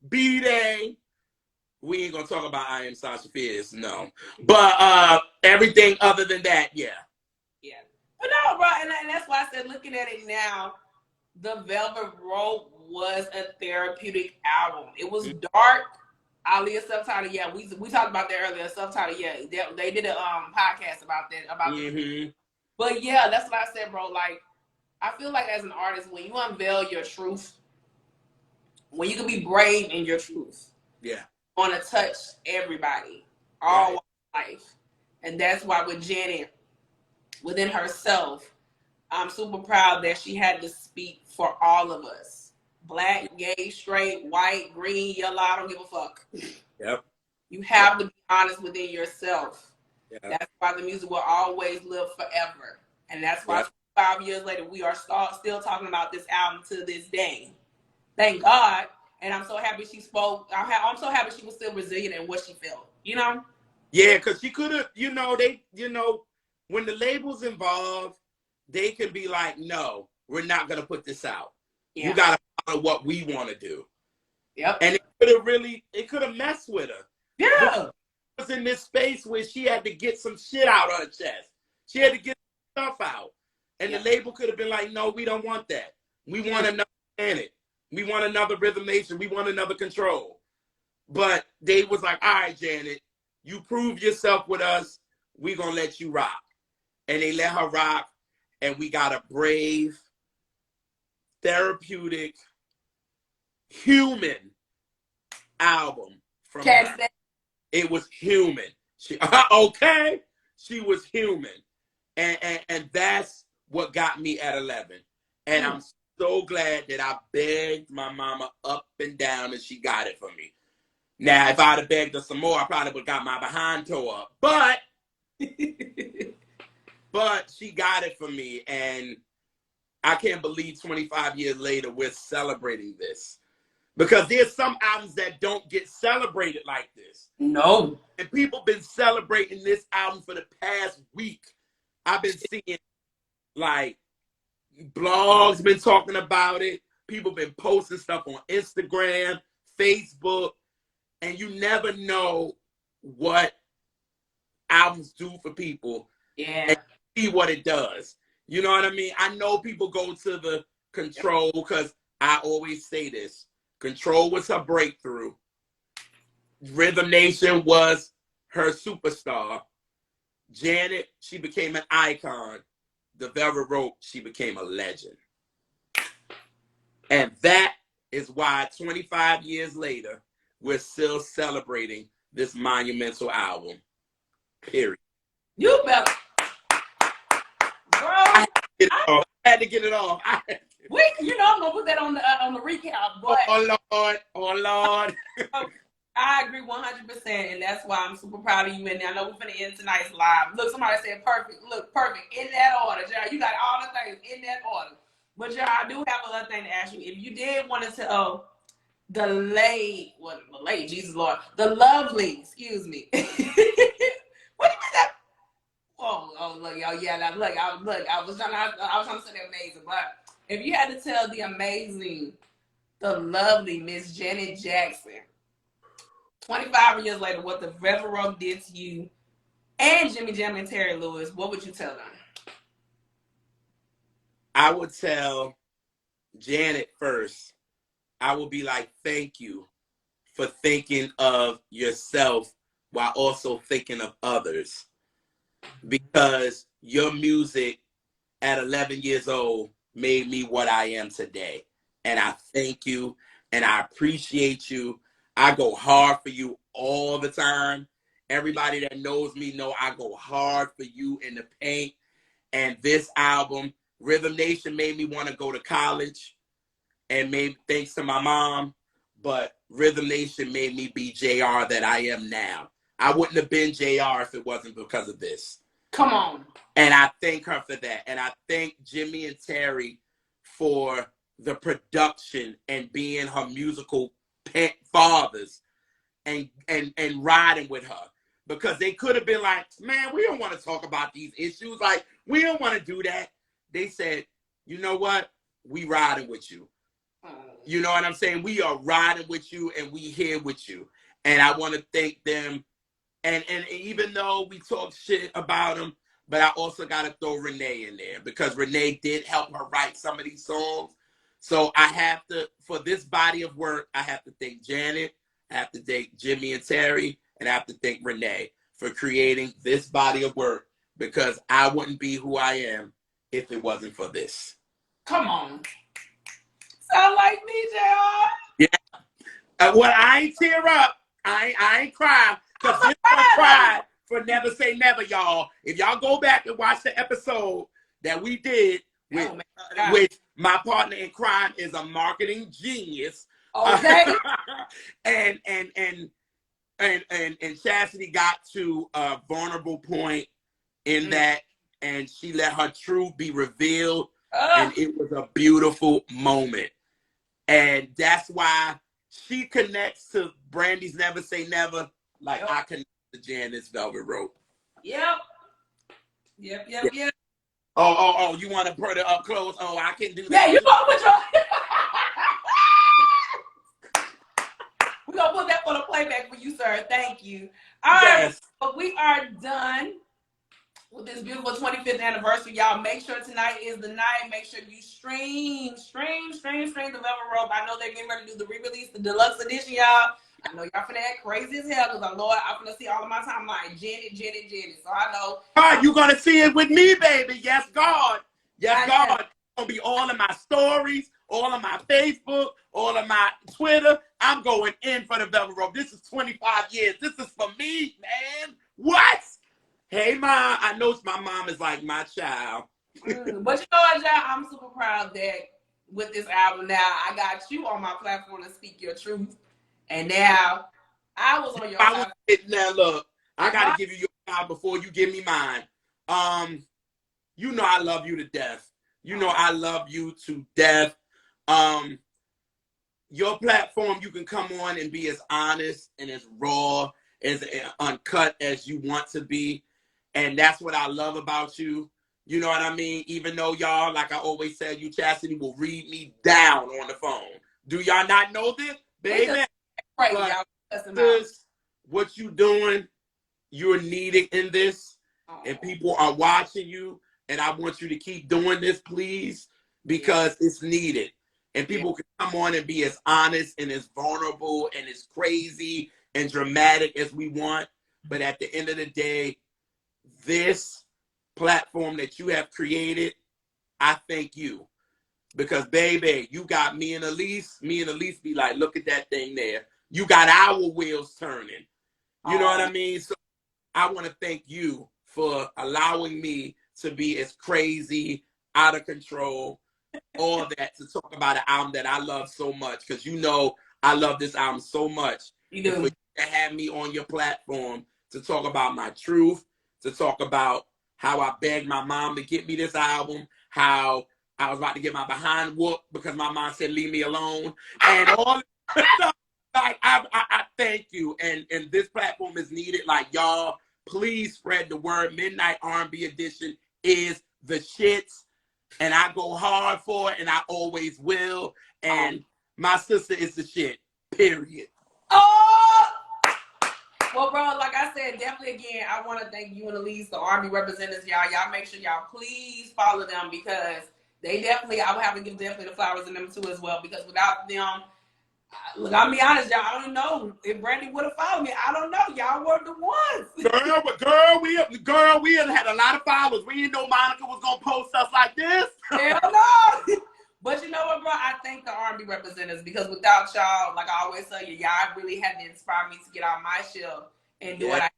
B-Day. We ain't gonna talk about I Am Sasha Fierce, no. But everything other than that, yeah. Yeah. But no, bro, and that's why I said, looking at it now, the Velvet Rope was a therapeutic album. It was dark. Aaliyah subtitle, yeah, we talked about that earlier. Subtitle, yeah, they did a podcast about that. But yeah, that's what I said, bro. Like, I feel like as an artist, when you unveil your truth, when you can be brave in your truth, yeah, want to touch everybody, all life, and that's why with Janet, within herself, I'm super proud that she had to speak for all of us. Black, gay, straight, white, green, yellow, I don't give a fuck. Yep. You have to be honest within yourself. Yep. That's why the music will always live forever. And that's why 5 years later, we are still talking about this album to this day. Thank God. And I'm so happy she spoke. I'm so happy she was still resilient in what she felt, you know? Yeah, because she could have, when the label's involved, they can be like, no, we're not going to put this out. Yeah. You got to follow what we want to do. Yep. And it could have messed with her. Yeah. She was in this space where she had to get some shit out of her chest. She had to get stuff out. And the label could have been like, no, we don't want that. We want another Janet. We want another Rhythm Nation. We want another Control. But they was like, all right, Janet, you prove yourself with us. We're going to let you rock. And they let her rock. And we got a brave, therapeutic, human album from her. It was human. She was human. And that's what got me at 11. And I'm so glad that I begged my mama up and down and she got it for me. Now, if I'd have begged her some more, I probably would have got my behind tore up. But she got it for me. And I can't believe 25 years later, we're celebrating this. Because there's some albums that don't get celebrated like this. No. And people been celebrating this album for the past week. I've been seeing, like, blogs been talking about it. People been posting stuff on Instagram, Facebook. And you never know what albums do for people. Yeah. And see what it does. You know what I mean? I know people go to the Control because I always say this. Control was her breakthrough. Rhythm Nation was her superstar. Janet, she became an icon. The Velvet Rope, she became a legend. And that is why 25 years later, we're still celebrating this monumental album. Period. You better. Bro. I had to get it off. I'm gonna put that on the recap. But oh Lord. I agree 100%, and that's why I'm super proud of you. And I know we're gonna end tonight's live. Look, somebody said perfect. Look, perfect in that order, Jared. You got all the things in that order. But Jared, I do have another thing to ask you. If you did want to tell the lovely, excuse me. What do you mean that? Oh, look, y'all, yeah, look, I was trying to say amazing, but if you had to tell the lovely Miss Janet Jackson, 25 years later, what the Velvet Rope did to you and Jimmy Jam and Terry Lewis, what would you tell them? I would tell Janet first. I would be like, thank you for thinking of yourself while also thinking of others. Because your music at 11 years old made me what I am today. And I thank you and I appreciate you. I go hard for you all the time. Everybody that knows me know I go hard for you in the paint. And this album, Rhythm Nation, made me want to go to college, and maybe thanks to my mom, but Rhythm Nation made me be JR that I am now. I wouldn't have been JR if it wasn't because of this. Come on. And I thank her for that. And I thank Jimmy and Terry for the production and being her musical fathers and riding with her. Because they could have been like, man, we don't want to talk about these issues. Like, we don't want to do that. They said, you know what? We riding with you. You know what I'm saying? We are riding with you, and we here with you. And I want to thank them. And even though we talk shit about them, but I also got to throw Renee in there, because Renee did help her write some of these songs. So I have to, for this body of work, I have to thank Janet, I have to thank Jimmy and Terry, and I have to thank Renee for creating this body of work, because I wouldn't be who I am if it wasn't for this. Come on. Sound like me, JR. Yeah. Well, I ain't tear up. I ain't cry. Because this one cried for Never Say Never, y'all. If y'all go back and watch the episode that we did with my partner in crime is a marketing genius. Okay. and Chastity got to a vulnerable point in that, and she let her truth be revealed, and it was a beautiful moment. And that's why she connects to Brandy's Never Say Never like I connect to Janet's Velvet Rope. Yep. Oh, you want to put it up close? Oh, I can do that. Yeah, you gonna put your... We're going to put that for the playback for you, sir. Thank you. All right, so we are done with this beautiful 25th anniversary. Y'all, make sure tonight is the night. Make sure you stream the Velvet Rope. I know they're getting ready to do the re-release, the deluxe edition, y'all. I know y'all finna act crazy as hell, because I know I'm finna see all of my timeline. Janet. So I know. All right, you're gonna see it with me, baby. Yes, God. Yes, God. It's gonna be all of my stories, all of my Facebook, all of my Twitter. I'm going in for the Velvet Rope. This is 25 years. This is for me, man. What? Hey, Mom. I know my mom is like my child. But you know what, y'all? I'm super proud that with this album now, I got you on my platform to speak your truth. And now I was on your side. Now, look, I got to give you your side before you give me mine. You know I love you to death. You know I love you to death. Your platform, you can come on and be as honest and as raw, as uncut as you want to be. And that's what I love about you. You know what I mean? Even though y'all, like I always said, you Chastity will read me down on the phone. Do y'all not know this? Baby. But this, what you doing, you're needed in this, and people are watching you, and I want you to keep doing this, please, because it's needed. And people can come on and be as honest and as vulnerable and as crazy and dramatic as we want, but at the end of the day, this platform that you have created, I thank you. Because, baby, you got me and Elise be like, look at that thing there. You got our wheels turning. You know what I mean? So I want to thank you for allowing me to be as crazy, out of control, all that, to talk about an album that I love so much. Because you know I love this album so much. You do. And for you to have me on your platform to talk about my truth, to talk about how I begged my mom to get me this album, how I was about to get my behind whooped because my mom said, leave me alone. And all that stuff. Like, I thank you. And this platform is needed. Like, y'all, please spread the word. Midnight R&B Edition is the shits. And I go hard for it, and I always will. And my sister is the shit, period. Well, bro, like I said, definitely again, I want to thank you and Elise, the Army representatives, y'all. Y'all make sure y'all please follow them, because they definitely, I would have to give definitely the flowers in them too as well, because without them, look, I'll be honest, y'all, I don't know if Brandy would have followed me. I don't know. Y'all were the ones. Girl, we had a lot of followers. We didn't know Monica was going to post us like this. Hell no. But you know what, bro? I thank the R&B representatives, because without y'all, like I always tell you, y'all really had to inspire me to get out my shell and do what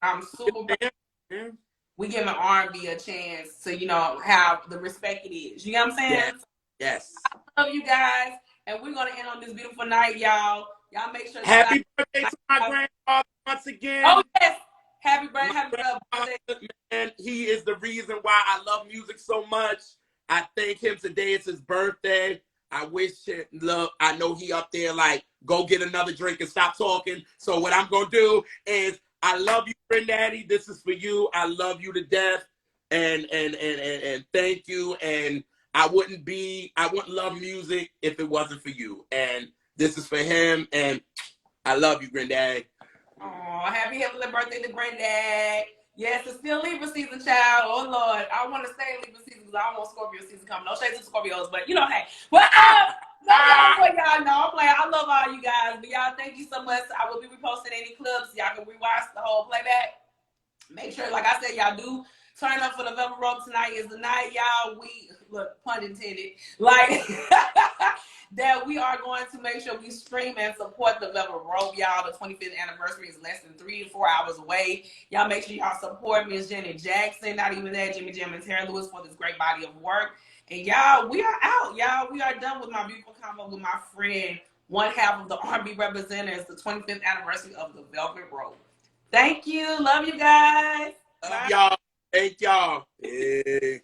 I'm super proud. we giving R&B a chance to, you know, have the respect it is. You know what I'm saying? Yes. Yes. I love you guys, and we're gonna end on this beautiful night, y'all. Y'all make sure. Happy birthday to my grandfather once again. Oh yes, happy birthday, man. He is the reason why I love music so much. I thank him today. It's his birthday. I wish him love. I know he up there like, go get another drink and stop talking. So what I'm gonna do is, I love you, Granddaddy. This is for you. I love you to death, and thank you. And I wouldn't love music if it wasn't for you. And this is for him. And I love you, Granddaddy. Oh, happy heavenly birthday to Granddad. Yes, it's still Libra season, child. Oh Lord, I want to stay in Libra season because I don't want Scorpio season coming. No shades to Scorpios, but you know, hey. Well, y'all know I'm playing. I love all you guys, but y'all, thank you so much. I will be reposting any clips. Y'all can rewatch the whole playback. Make sure, like I said, y'all do turn up for the Velvet Rope. Tonight is the night, y'all. We look, pun intended, like that we are going to make sure we stream and support the Velvet Rope, y'all. The 25th anniversary is less than 3 to 4 hours away. Y'all make sure y'all support Miss Janet Jackson, not even that, Jimmy Jam and Terry Lewis for this great body of work. And y'all, we are out, y'all. We are done with my beautiful combo with my friend, one half of the R&B representatives, the 25th anniversary of the Velvet Rope. Thank you. Love you guys. Love y'all. Thank y'all. Peace.